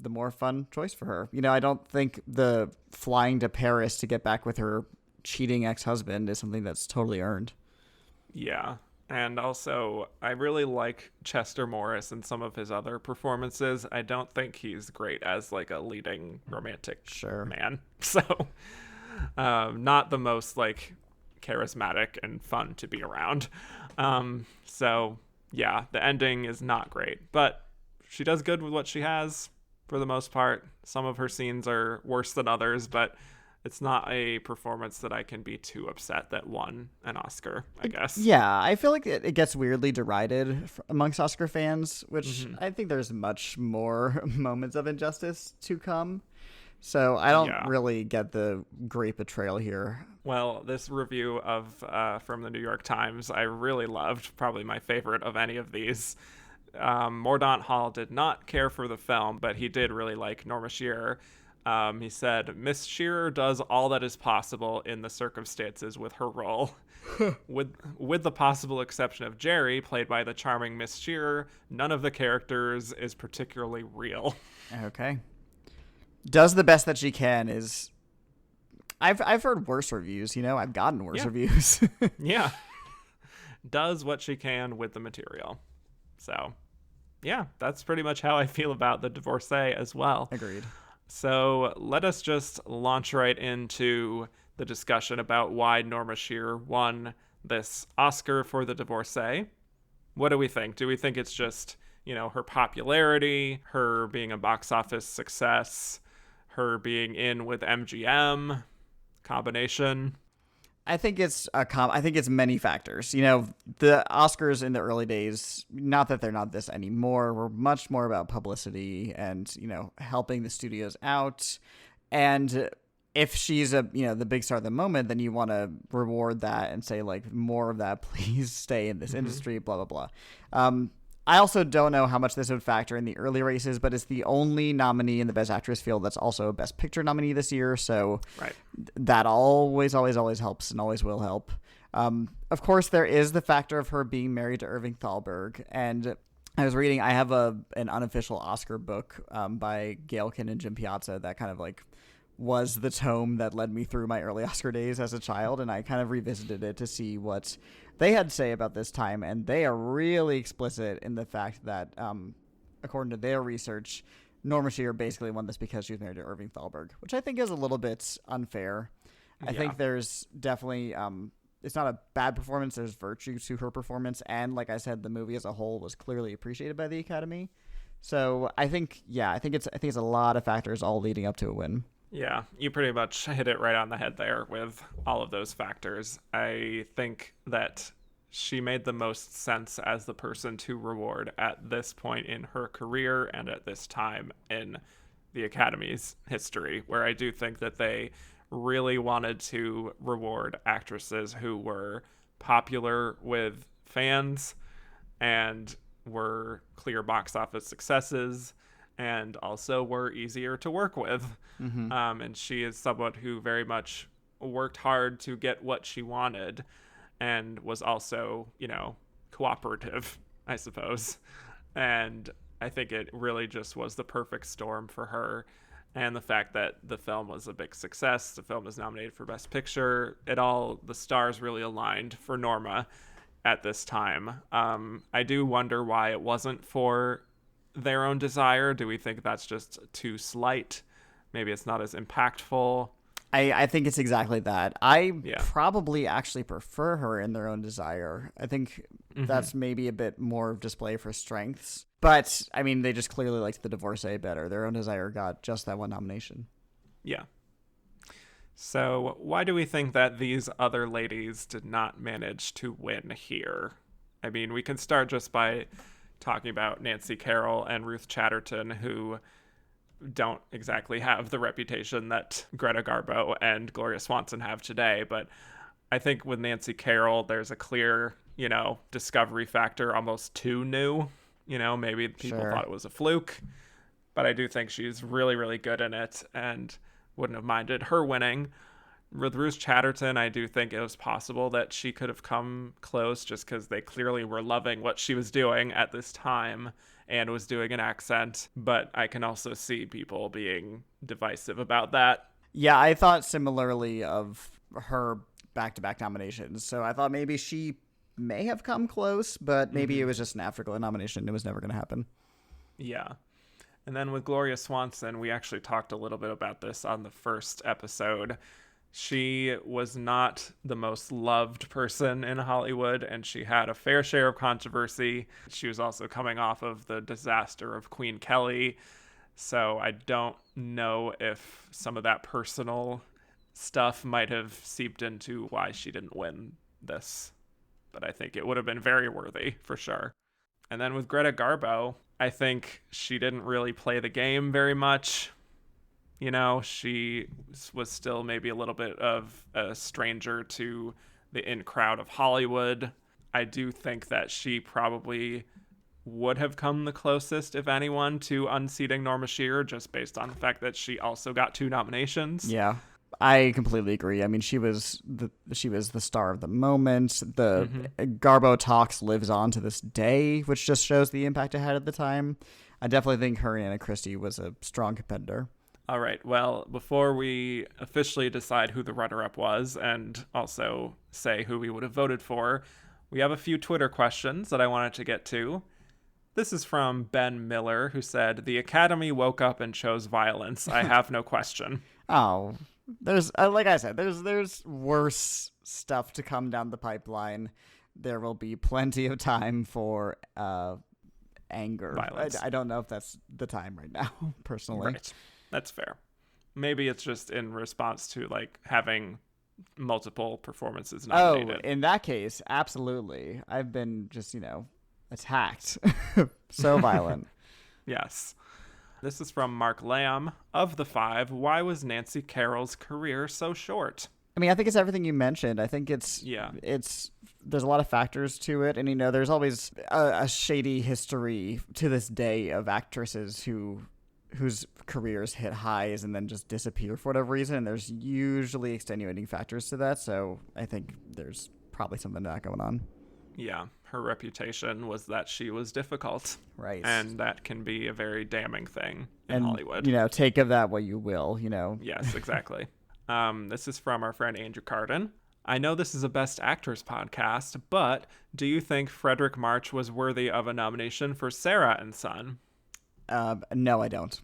the more fun choice for her. I don't think the flying to Paris to get back with her cheating ex-husband is something that's totally earned. Yeah. And also, I really like Chester Morris in some of his other performances. I don't think he's great as like a leading romantic man. So, not the most like charismatic and fun to be around. So yeah, the ending is not great, but she does good with what she has for the most part. Some of her scenes are worse than others, but it's not a performance that I can be too upset that won an Oscar, I guess. Yeah, I feel like it gets weirdly derided amongst Oscar fans, which I think there's much more moments of injustice to come. So I don't really get the great betrayal here. Well, this review of from the New York Times, I really loved, probably my favorite of any of these. Mordaunt Hall did not care for the film, but he did really like Norma Shearer. He said, Miss Shearer does all that is possible in the circumstances with her role. with the possible exception of Jerry, played by the charming Miss Shearer, none of the characters is particularly real. Okay. Does the best that she can is... I've heard worse reviews, I've gotten worse reviews. Yeah. Does what she can with the material. So, yeah, that's pretty much how I feel about The Divorcee as well. Agreed. So let us just launch right into the discussion about why Norma Shearer won this Oscar for The Divorcee. What do we think? Do we think it's just, her popularity, her being a box office success, her being in with MGM, combination? I think it's I think it's many factors. The Oscars in the early days, not that they're not this anymore, were much more about publicity and, helping the studios out. And if she's the big star of the moment, then you want to reward that and say like, more of that, please stay in this industry, blah, blah, blah. I also don't know how much this would factor in the early races, but it's the only nominee in the Best Actress field that's also a Best Picture nominee this year, so that always, always, always helps and always will help. Of course, there is the factor of her being married to Irving Thalberg, and I was reading, I have an unofficial Oscar book by Gailkin and Jim Piazza that kind of like was the tome that led me through my early Oscar days as a child, and I kind of revisited it to see what they had to say about this time, and they are really explicit in the fact that, according to their research, Norma Shearer basically won this because she was married to Irving Thalberg, which I think is a little bit unfair. I think there's definitely, it's not a bad performance, there's virtue to her performance, and like I said, the movie as a whole was clearly appreciated by the Academy. So I think it's a lot of factors all leading up to a win. Yeah, you pretty much hit it right on the head there with all of those factors. I think that she made the most sense as the person to reward at this point in her career and at this time in the Academy's history, where I do think that they really wanted to reward actresses who were popular with fans and were clear box office successes and also were easier to work with. And she is someone who very much worked hard to get what she wanted and was also, cooperative, I suppose. And I think it really just was the perfect storm for her. And the fact that the film was a big success, the film was nominated for Best Picture, the stars really aligned for Norma at this time. I do wonder why it wasn't for Their Own Desire. Do we think that's just too slight? Maybe it's not as impactful. I think it's exactly that. I probably actually prefer her in Their Own Desire. I think that's maybe a bit more of display for strengths. But, I mean, they just clearly liked The Divorcee better. Their Own Desire got just that one nomination. Yeah. So why do we think that these other ladies did not manage to win here? I mean, we can start just by talking about Nancy Carroll and Ruth Chatterton, who don't exactly have the reputation that Greta Garbo and Gloria Swanson have today. But I think with Nancy Carroll, there's a clear, discovery factor, almost too new. Maybe people thought it was a fluke, but I do think she's really, really good in it and wouldn't have minded her winning. With Ruth Chatterton, I do think it was possible that she could have come close just because they clearly were loving what she was doing at this time and was doing an accent. But I can also see people being divisive about that. Yeah, I thought similarly of her back-to-back nominations. So I thought maybe she may have come close, but maybe it was just an Afterglow nomination. It was never going to happen. Yeah. And then with Gloria Swanson, we actually talked a little bit about this on the first episode. She was not the most loved person in Hollywood, and she had a fair share of controversy. She was also coming off of the disaster of Queen Kelly, so I don't know if some of that personal stuff might have seeped into why she didn't win this, but I think it would have been very worthy for sure. And then with Greta Garbo, I think she didn't really play the game very much. You know, she was still maybe a little bit of a stranger to the in crowd of Hollywood. I do think that she probably would have come the closest, if anyone, to unseating Norma Shearer, just based on the fact that she also got 2 nominations. Yeah, I completely agree. I mean, she was the star of the moment. The Garbo Talks lives on to this day, which just shows the impact it had at the time. I definitely think her and Anna Christie was a strong competitor. All right. Well, before we officially decide who the runner-up was and also say who we would have voted for, we have a few Twitter questions that I wanted to get to. This is from Ben Miller, who said, "The Academy woke up and chose violence. I have no question." Oh, there's like I said, there's worse stuff to come down the pipeline. There will be plenty of time for anger. Violence. I don't know if that's the time right now, personally. Right. That's fair. Maybe it's just in response to like having multiple performances nominated. Oh, in that case, absolutely. I've been just, attacked. So violent. Yes. This is from Mark Lamb. Of the 5, why was Nancy Carroll's career so short? I mean, I think it's everything you mentioned. I think it's there's a lot of factors to it. And, there's always a shady history to this day of actresses whose careers hit highs and then just disappear for whatever reason. And there's usually extenuating factors to that. So I think there's probably something like that going on. Yeah. Her reputation was that she was difficult. Right. And that can be a very damning thing in Hollywood. Take of that what you will, Yes, exactly. This is from our friend Andrew Carden. I know this is a Best Actors podcast, but do you think Frederick March was worthy of a nomination for Sarah and Son? No, I don't.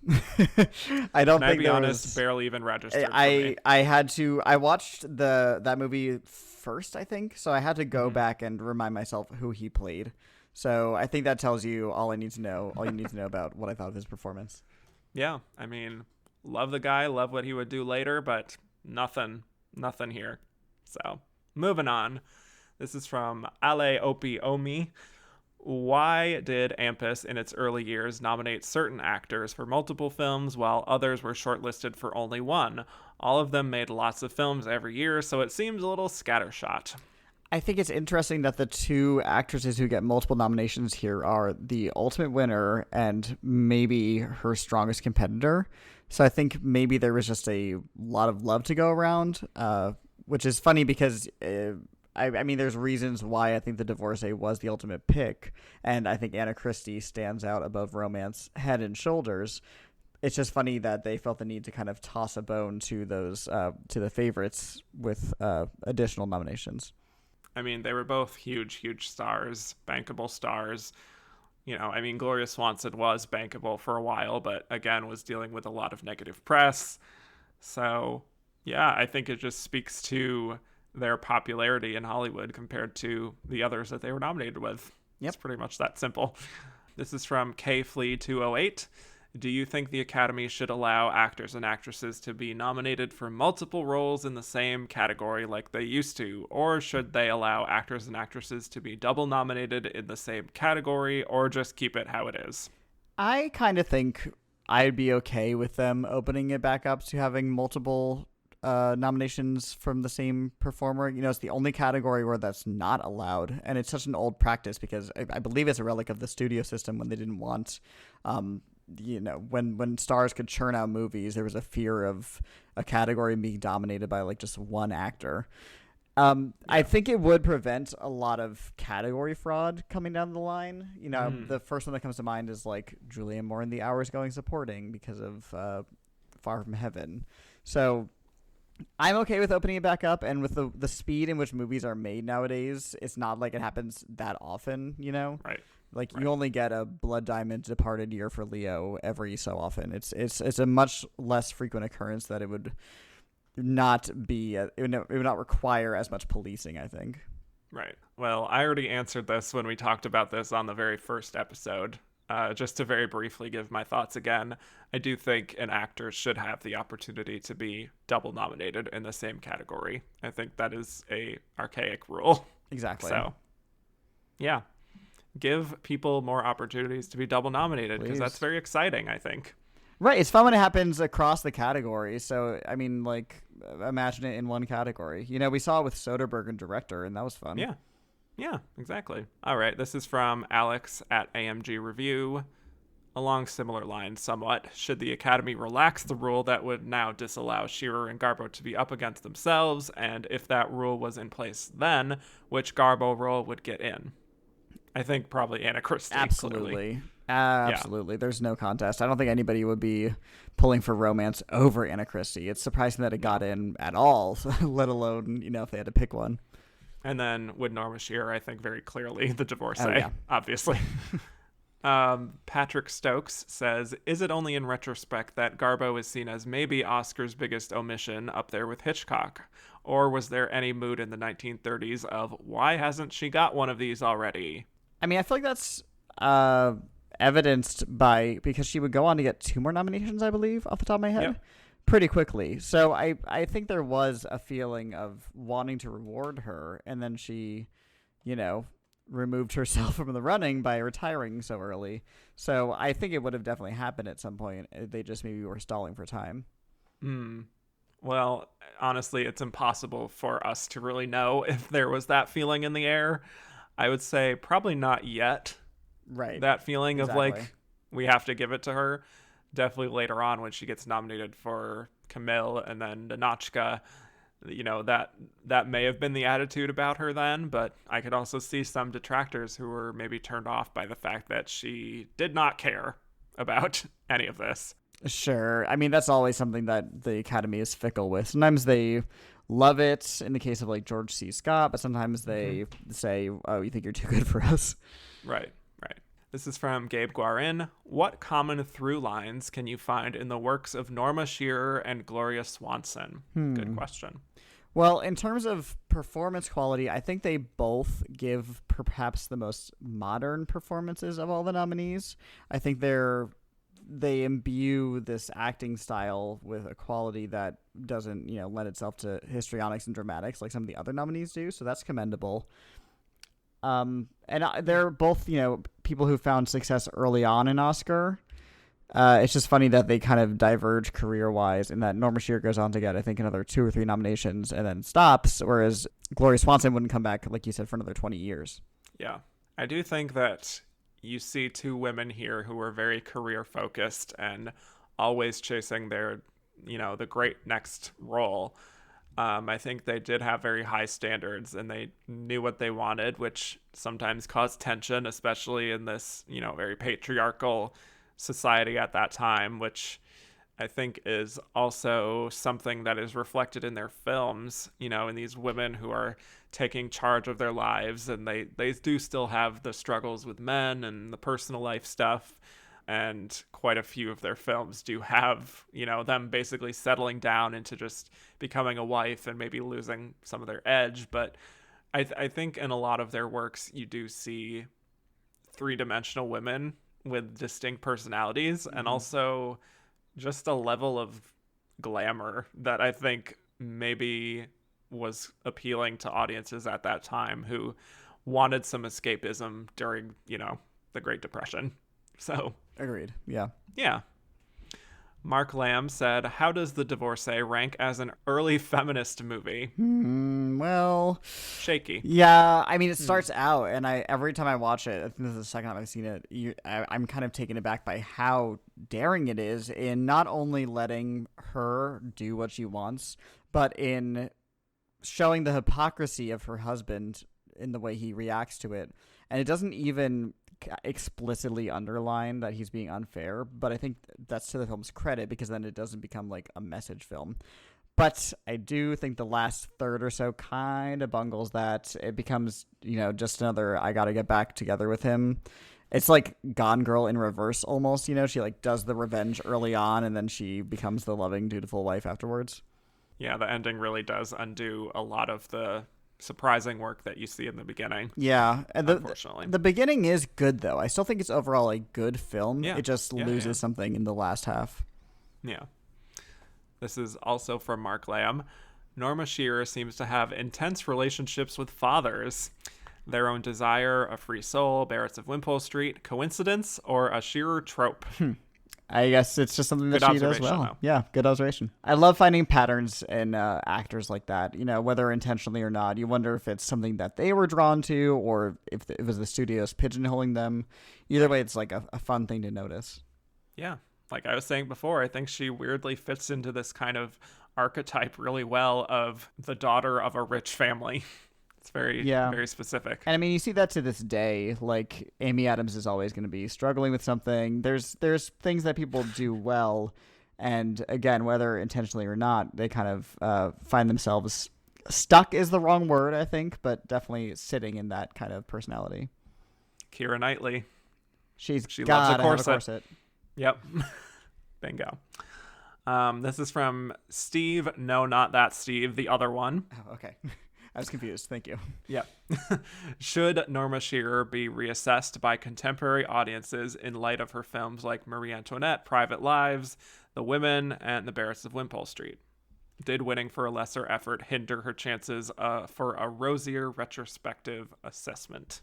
I don't think. To be honest, barely even registered. I watched that movie first, I think, so I had to go back and remind myself who he played. So I think that tells you all I need to know. All you need to know about what I thought of his performance. Yeah, I mean, love the guy, love what he would do later, but nothing here. So moving on. This is from Ale Opi Omi. Why did AMPAS in its early years nominate certain actors for multiple films while others were shortlisted for only one? All of them made lots of films every year, so it seems a little scattershot. I think it's interesting that the 2 actresses who get multiple nominations here are the ultimate winner and maybe her strongest competitor. So I think maybe there was just a lot of love to go around, which is funny because I mean, there's reasons why I think The Divorcee was the ultimate pick, and I think Anna Christie stands out above Romance head and shoulders. It's just funny that they felt the need to kind of toss a bone to those to the favorites with additional nominations. I mean, they were both huge stars, bankable stars. I mean, Gloria Swanson was bankable for a while, but again, was dealing with a lot of negative press. So, yeah, I think it just speaks to their popularity in Hollywood compared to the others that they were nominated with. Yep. It's pretty much that simple. This is from KFlea208. Do you think the Academy should allow actors and actresses to be nominated for multiple roles in the same category like they used to? Or should they allow actors and actresses to be double nominated in the same category, or just keep it how it is? I kind of think I'd be okay with them opening it back up to having multiple nominations from the same performer. It's the only category where that's not allowed, and it's such an old practice because I believe it's a relic of the studio system when they didn't want when stars could churn out movies, there was a fear of a category being dominated by like just one actor. I think it would prevent a lot of category fraud coming down the line. The first one that comes to mind is like Julianne Moore in The Hours going supporting because of Far From Heaven. So I'm okay with opening it back up, and with the speed in which movies are made nowadays, it's not like it happens that often, Right. Like you only get a Blood Diamond Departed year for Leo every so often. It's a much less frequent occurrence that it would not be it would not require as much policing, I think. Right. Well, I already answered this when we talked about this on the very first episode. Just to very briefly give my thoughts again, I do think an actor should have the opportunity to be double nominated in the same category. I think that is a archaic rule. Exactly. So, yeah. Give people more opportunities to be double nominated, because that's very exciting, I think. Right. It's fun when it happens across the category. So, I mean, like, imagine it in one category. We saw it with Soderbergh and director, and that was fun. Yeah. Yeah, exactly. All right. This is from Alex at AMG Review. Along similar lines somewhat, should the Academy relax the rule that would now disallow Shearer and Garbo to be up against themselves? And if that rule was in place then, which Garbo role would get in? I think probably Anna Christie. Absolutely. Clearly. Absolutely. Yeah. There's no contest. I don't think anybody would be pulling for romance over Anna Christie. It's surprising that it got in at all, let alone, if they had to pick one. And then with Norma Shearer, I think very clearly the Divorcee, obviously. Patrick Stokes says, is it only in retrospect that Garbo is seen as maybe Oscar's biggest omission, up there with Hitchcock? Or was there any mood in the 1930s of, why hasn't she got one of these already? I mean, I feel like that's evidenced because she would go on to get 2 more nominations, I believe, off the top of my head, pretty quickly. So I think there was a feeling of wanting to reward her, and then she, removed herself from the running by retiring so early. So I think it would have definitely happened at some point. They just maybe were stalling for time. Well, honestly, it's impossible for us to really know if there was that feeling in the air. I would say probably not yet. Right. That feeling of like, we have to give it to her. Definitely later on when she gets nominated for Camille and then Ninotchka, that may have been the attitude about her then, but I could also see some detractors who were maybe turned off by the fact that she did not care about any of this. Sure. I mean, that's always something that the Academy is fickle with. Sometimes they love it in the case of like George C. Scott, but sometimes they say, oh, you think you're too good for us. Right. This is from Gabe Guarin. What common through lines can you find in the works of Norma Shearer and Gloria Swanson? Good question. Well, in terms of performance quality, I think they both give perhaps the most modern performances of all the nominees. I think they imbue this acting style with a quality that doesn't, lend itself to histrionics and dramatics like some of the other nominees do. So that's commendable. And they're both, people who found success early on in Oscar. It's just funny that they kind of diverge career-wise, in that Norma Shearer goes on to get, I think, another 2 or 3 nominations and then stops, whereas Gloria Swanson wouldn't come back, like you said, for another 20 years. Yeah. I do think that you see 2 women here who are very career-focused and always chasing their, the great next role. I think they did have very high standards, and they knew what they wanted, which sometimes caused tension, especially in this, very patriarchal society at that time, which I think is also something that is reflected in their films, in these women who are taking charge of their lives, and they do still have the struggles with men and the personal life stuff. And quite a few of their films do have, them basically settling down into just becoming a wife and maybe losing some of their edge. But I think in a lot of their works, you do see 3-dimensional women with distinct personalities, and also just a level of glamour that I think maybe was appealing to audiences at that time who wanted some escapism during, the Great Depression. So agreed. Yeah. Mark Lamb said, how does The Divorcee rank as an early feminist movie? Well, shaky. Yeah, I mean, it starts out, and every time I watch it, I think this is the second time I've seen it, I'm kind of taken aback by how daring it is in not only letting her do what she wants, but in showing the hypocrisy of her husband in the way he reacts to it. And it doesn't even explicitly underline that he's being unfair, but I think that's to the film's credit because then it doesn't become like a message film. But I do think the last third or so kind of bungles that. It becomes, just another I gotta get back together with him. It's like Gone Girl in reverse almost, she like does the revenge early on and then she becomes the loving, dutiful wife afterwards. Yeah, the ending really does undo a lot of the surprising work that you see in the beginning. Yeah, and unfortunately. The beginning is good, though. I still think it's overall a good film. Yeah. It just loses something in the last half. Yeah. This is also from Mark Lamb. Norma Shearer seems to have intense relationships with fathers. Their own desire, a free soul, Barretts of Wimpole Street, coincidence, or a Shearer trope? I guess it's just something that she does well. Though. Yeah, good observation. I love finding patterns in actors like that, whether intentionally or not. You wonder if it's something that they were drawn to or if it was the studios pigeonholing them. Either way, it's like a fun thing to notice. Yeah. Like I was saying before, I think she weirdly fits into this kind of archetype really well of the daughter of a rich family. It's very specific. And I mean, you see that to this day. Like Amy Adams is always going to be struggling with something. There's things that people do well, and again, whether intentionally or not, they kind of find themselves stuck is the wrong word, I think, but definitely sitting in that kind of personality. Keira Knightley. She loves a corset. Yep. Bingo. This is from Steve. No, not that Steve. The other one. Oh, okay. I was confused. Thank you. Yep. Should Norma Shearer be reassessed by contemporary audiences in light of her films like Marie Antoinette, Private Lives, The Women, and The Barretts of Wimpole Street? Did winning for a lesser effort hinder her chances for a rosier retrospective assessment?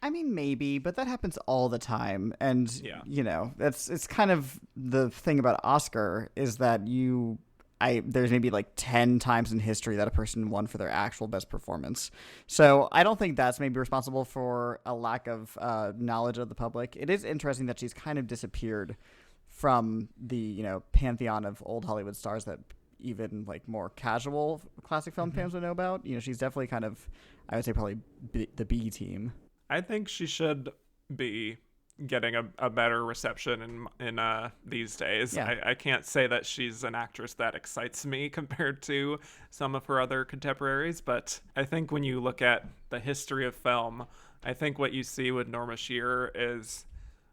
I mean, maybe, but that happens all the time. And, it's kind of the thing about Oscar is that there's maybe like 10 times in history that a person won for their actual best performance. So I don't think that's maybe responsible for a lack of knowledge of the public. It is interesting that she's kind of disappeared from the, pantheon of old Hollywood stars that even like more casual classic film fans would know about. She's definitely kind of, I would say probably the B team. I think she should be getting a better reception in these days. Yeah. I can't say that she's an actress that excites me compared to some of her other contemporaries, but I think when you look at the history of film, I think what you see with Norma Shearer is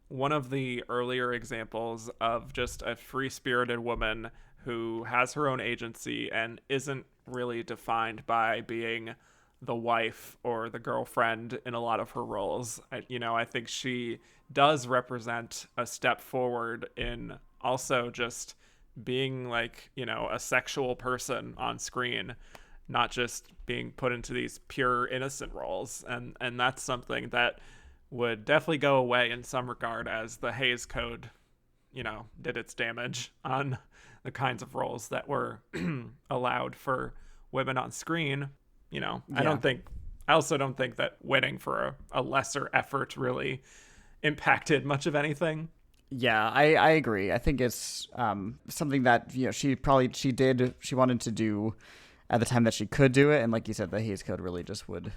one of the earlier examples of just a free-spirited woman who has her own agency and isn't really defined by being the wife or the girlfriend in a lot of her roles. I think she does represent a step forward in also just being like, a sexual person on screen, not just being put into these pure innocent roles. And that's something that would definitely go away in some regard as the Hays Code, did its damage on the kinds of roles that were allowed for women on screen. I also don't think that winning for a lesser effort really impacted much of anything. Yeah, I agree. I think it's something that she wanted to do at the time that she could do it, and like you said, the Hays Code really just would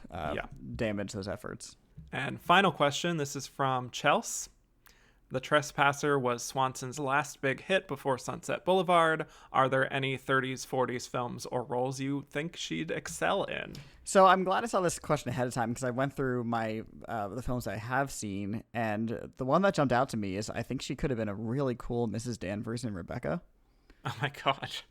damage those efforts. And final question, this is from Chelsea. The Trespasser was Swanson's last big hit before Sunset Boulevard. Are there any 30s, 40s films or roles you think she'd excel in? So I'm glad I saw this question ahead of time because I went through my the films I have seen, and the one that jumped out to me is I think she could have been a really cool Mrs. Danvers in Rebecca. Oh my gosh.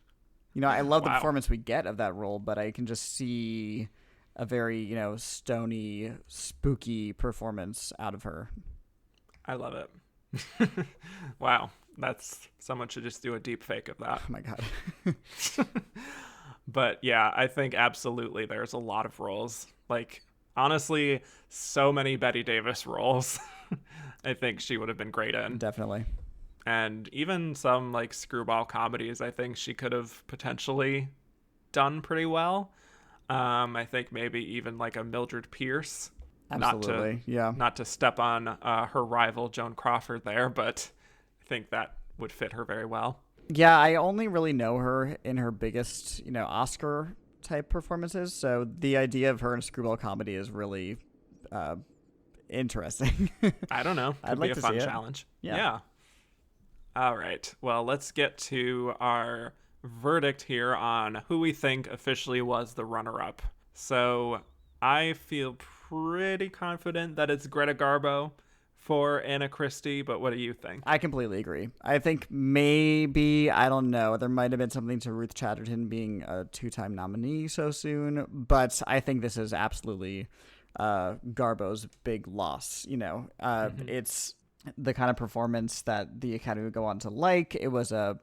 I love the performance we get of that role, but I can just see a very, stony, spooky performance out of her. I love it. Wow, someone should just do a deep fake of that. Oh my god. But yeah, I think absolutely there's a lot of roles, like honestly so many Bette Davis roles. I think she would have been great in. Definitely. And even some like screwball comedies, I think she could have potentially done pretty well. I think maybe even like a Mildred Pierce. Absolutely, yeah. Not to step on her rival Joan Crawford there, but I think that would fit her very well. Yeah, I only really know her in her biggest, Oscar type performances. So the idea of her in a screwball comedy is really interesting. I don't know. Could I'd be like a to fun see it. challenge. Yeah. All right. Well, let's get to our verdict here on who we think officially was the runner-up. So I feel pretty confident that it's Greta Garbo for Anna Christie, but what do you think? I completely agree. I think maybe, I don't know, there might have been something to Ruth Chatterton being a 2-time nominee so soon, but I think this is absolutely Garbo's big loss. It's the kind of performance that the Academy would go on to like. It was a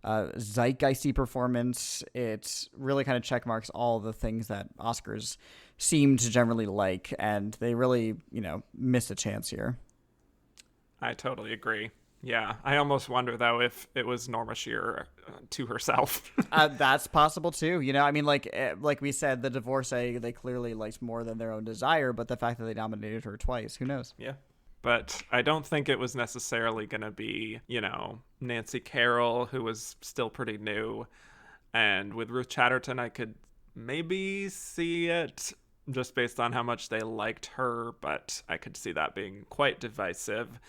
zeitgeisty performance. It really kind of checkmarks all the things that Oscars seem to generally like, and they really, missed a chance here. I totally agree. Yeah, I almost wonder though if it was Norma Shearer to herself. That's possible too. Like we said, the Divorcee, they clearly liked more than their own desire, but the fact that they nominated her twice, who knows? Yeah. But I don't think it was necessarily going to be, Nancy Carroll, who was still pretty new. And with Ruth Chatterton, I could maybe see it just based on how much they liked her, but I could see that being quite divisive.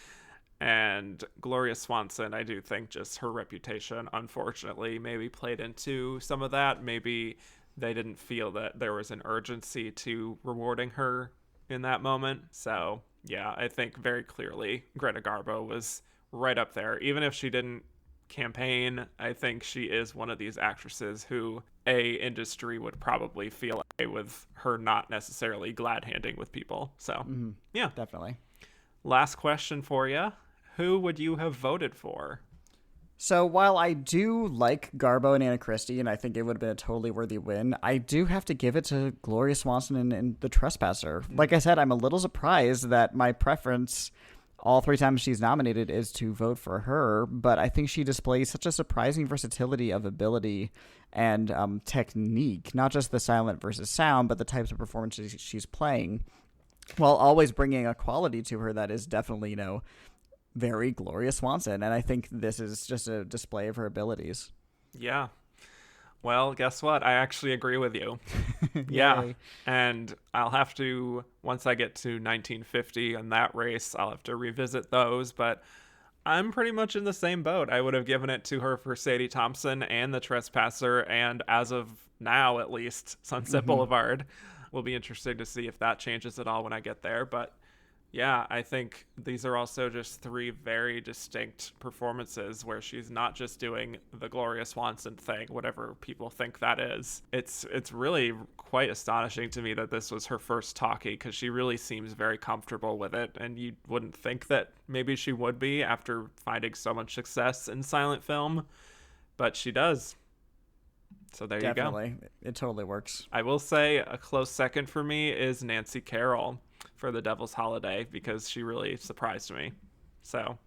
And Gloria Swanson, I do think just her reputation, unfortunately, maybe played into some of that. Maybe they didn't feel that there was an urgency to rewarding her in that moment. So yeah, I think very clearly Greta Garbo was right up there. Even if she didn't campaign, I think she is one of these actresses who industry would probably feel okay with her not necessarily glad-handing with people. So yeah, Definitely. Last question for you. Who would you have voted for? So while I do like Garbo and Anna Christie, and I think it would have been a totally worthy win, I do have to give it to Gloria Swanson and The Trespasser. Like I said, I'm a little surprised that my preference all 3 times she's nominated is to vote for her, but I think she displays such a surprising versatility of ability and technique, not just the silent versus sound, but the types of performances she's playing, while always bringing a quality to her that is definitely, very Gloria Swanson, and I think this is just a display of her abilities. Yeah. Well, guess what? I actually agree with you. Yeah. And I'll have to, once I get to 1950 and that race, I'll have to revisit those, but I'm pretty much in the same boat. I would have given it to her for Sadie Thompson and The Trespasser, and as of now, at least, Sunset Boulevard. Will be interesting to see if that changes at all when I get there, but yeah, I think these are also just 3 very distinct performances where she's not just doing the Gloria Swanson thing, whatever people think that is. It's really quite astonishing to me that this was her first talkie, because she really seems very comfortable with it, and you wouldn't think that maybe she would be after finding so much success in silent film, but she does. So there you go. Definitely. It totally works. I will say a close second for me is Nancy Carroll for The Devil's Holiday, because she really surprised me. So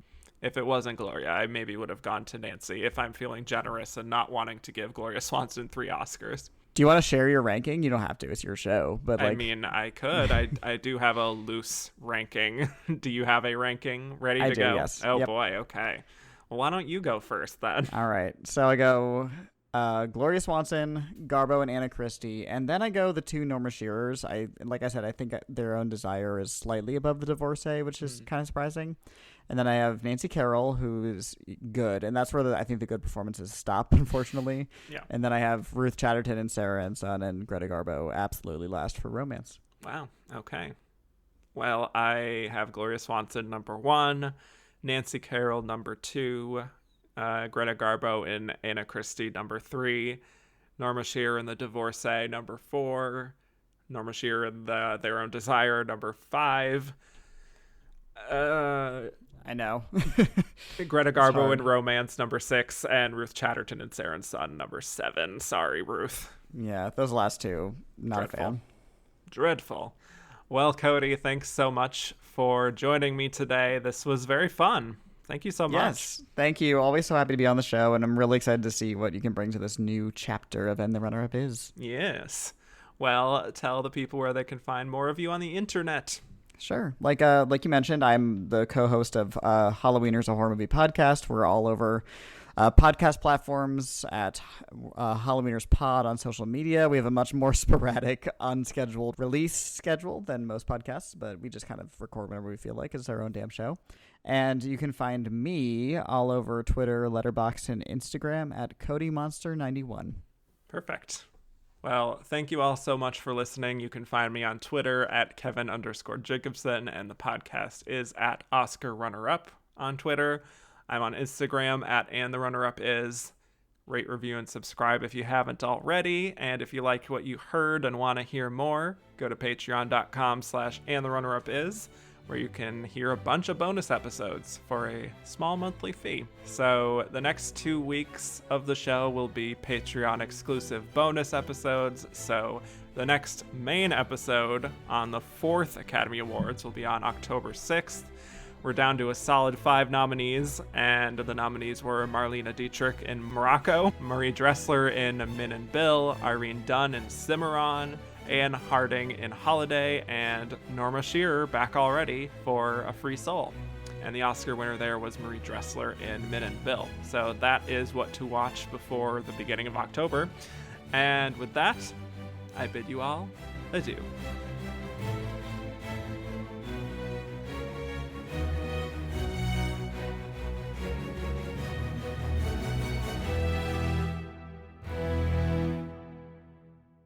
if it wasn't Gloria, I maybe would have gone to Nancy if I'm feeling generous and not wanting to give Gloria Swanson 3 Oscars. Do you want to share your ranking? You don't have to. It's your show. But I mean, I could. I do have a loose ranking. Do you have a ranking ready to go? Yes. Oh, boy. Okay. Well, why don't you go first then? All right. So I go Gloria Swanson, Garbo, and Anna Christie, and then I go the 2 Norma Shearers. Like I said, I think Their Own Desire is slightly above The Divorcee, which is kind of surprising. And then I have Nancy Carroll, who is good, and that's where I think the good performances stop, unfortunately. Yeah. And then I have Ruth Chatterton and Sarah and Son and Greta Garbo absolutely last for romance. Wow. Okay. Well, I have Gloria Swanson number 1, Nancy Carroll number 2, Greta Garbo in Anna Christie number 3, Norma Shearer in The Divorcee number 4, Norma Shearer in Their Own Desire number 5. I know. Greta Garbo in Romance number 6, and Ruth Chatterton in Sarah and Son number 7. Sorry, Ruth. Yeah, those last 2, not Dreadful. a fan. Dreadful. Well, Cody, thanks so much for joining me today. This was very fun. Thank you so much. Yes, thank you. Always so happy to be on the show, and I'm really excited to see what you can bring to this new chapter of And the Runner-Up Is. Yes. Well, tell the people where they can find more of you on the internet. Sure. Like you mentioned, I'm the co-host of Halloweeners, a horror movie podcast. We're all over podcast platforms at Halloweeners Pod on social media. We have a much more sporadic, unscheduled release schedule than most podcasts, but we just kind of record whenever we feel like. It's our own damn show. And you can find me all over Twitter, Letterboxd, and Instagram at CodyMonster91. Perfect. Well, thank you all so much for listening. You can find me on Twitter at Kevin_Jacobson, and the podcast is at Oscar Runner-Up on Twitter. I'm on Instagram at And the Runner-Up Is. Rate, review, and subscribe if you haven't already. And if you like what you heard and want to hear more, go to patreon.com/andtherunnerupis, where you can hear a bunch of bonus episodes for a small monthly fee. So the next 2 weeks of the show will be Patreon exclusive bonus episodes. So the next main episode on the 4th Academy Awards will be on October 6th. We're down to a solid 5 nominees, and the nominees were Marlene Dietrich in Morocco, Marie Dressler in Min and Bill, Irene Dunn in Cimarron, Anne Harding in Holiday, and Norma Shearer back already for A Free Soul. And the Oscar winner there was Marie Dressler in Min and Bill. So that is what to watch before the beginning of October. And with that, I bid you all adieu.